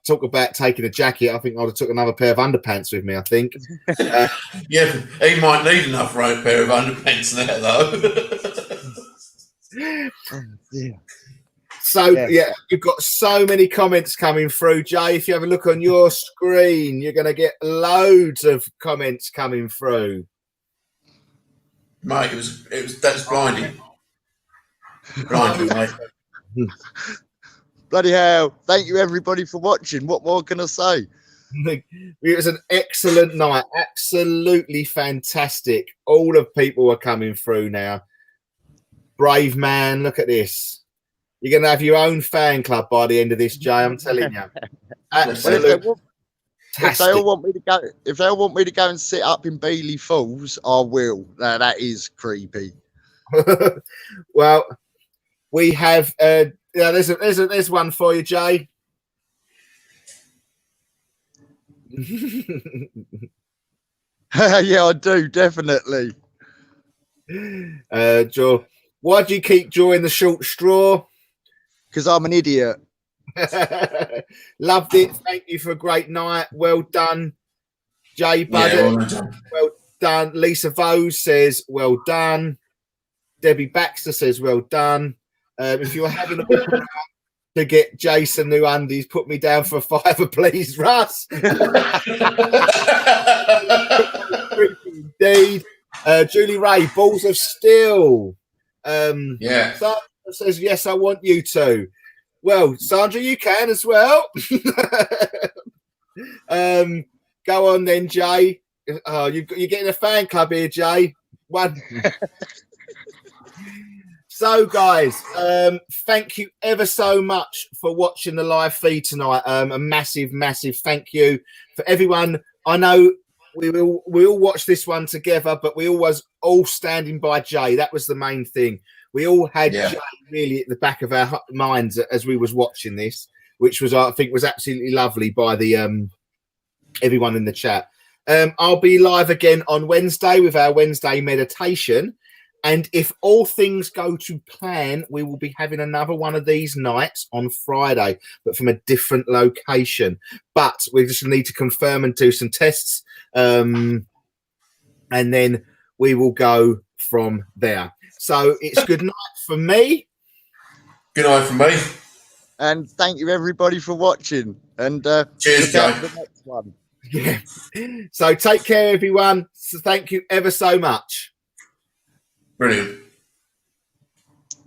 talk about taking a jacket. I think I'd have took another pair of underpants with me, I think. Yeah, he might need another pair of underpants there, though. Oh, dear. So, yeah, you've got so many comments coming through, Jay. If you have a look on your screen, you're going to get loads of comments coming through. Mate, that's blinding. Blinding, mate. Bloody hell. Thank you, everybody, for watching. What more can I say? It was an excellent night. Absolutely fantastic. All of people are coming through now. Brave man, look at this. You're going to have your own fan club by the end of this, Jay. I'm telling you. Absolutely. If they all want me to go and sit up in Beeley Falls, I will. That is creepy. Well, we have. There's one for you, Jay. Yeah, I do, definitely. Joe, why do you keep drawing the short straw? Because I'm an idiot. Loved it. Thank you for a great night. Well done, Jay Buddy. Yeah, well done, John. Well done. Lisa Vose says, well done. Debbie Baxter says, well done. If you're having a to get Jason new undies, put me down for £5, please, Russ. Indeed. Julie Ray, balls of steel. Yeah. Sandra says, yes, I want you to. Well, Sandra, you can as well. Go on then, Jay. Oh, you're getting a fan club here, Jay. One. So, guys, thank you ever so much for watching the live feed tonight. A massive, massive thank you for everyone. I know we all watch this one together, but we always all standing by Jay. That was the main thing. We all had Jay really at the back of our minds as we was watching this, which was, I think, was absolutely lovely by the everyone in the chat. I'll be live again on Wednesday with our Wednesday meditation. And if all things go to plan, we will be having another one of these nights on Friday, but from a different location. But we just need to confirm and do some tests. And then we will go from there. So it's good night from me. Good night from me. And thank you, everybody, for watching. And cheers, look out Jay. for the next one. Yeah. So take care, everyone. So thank you ever so much. Brilliant.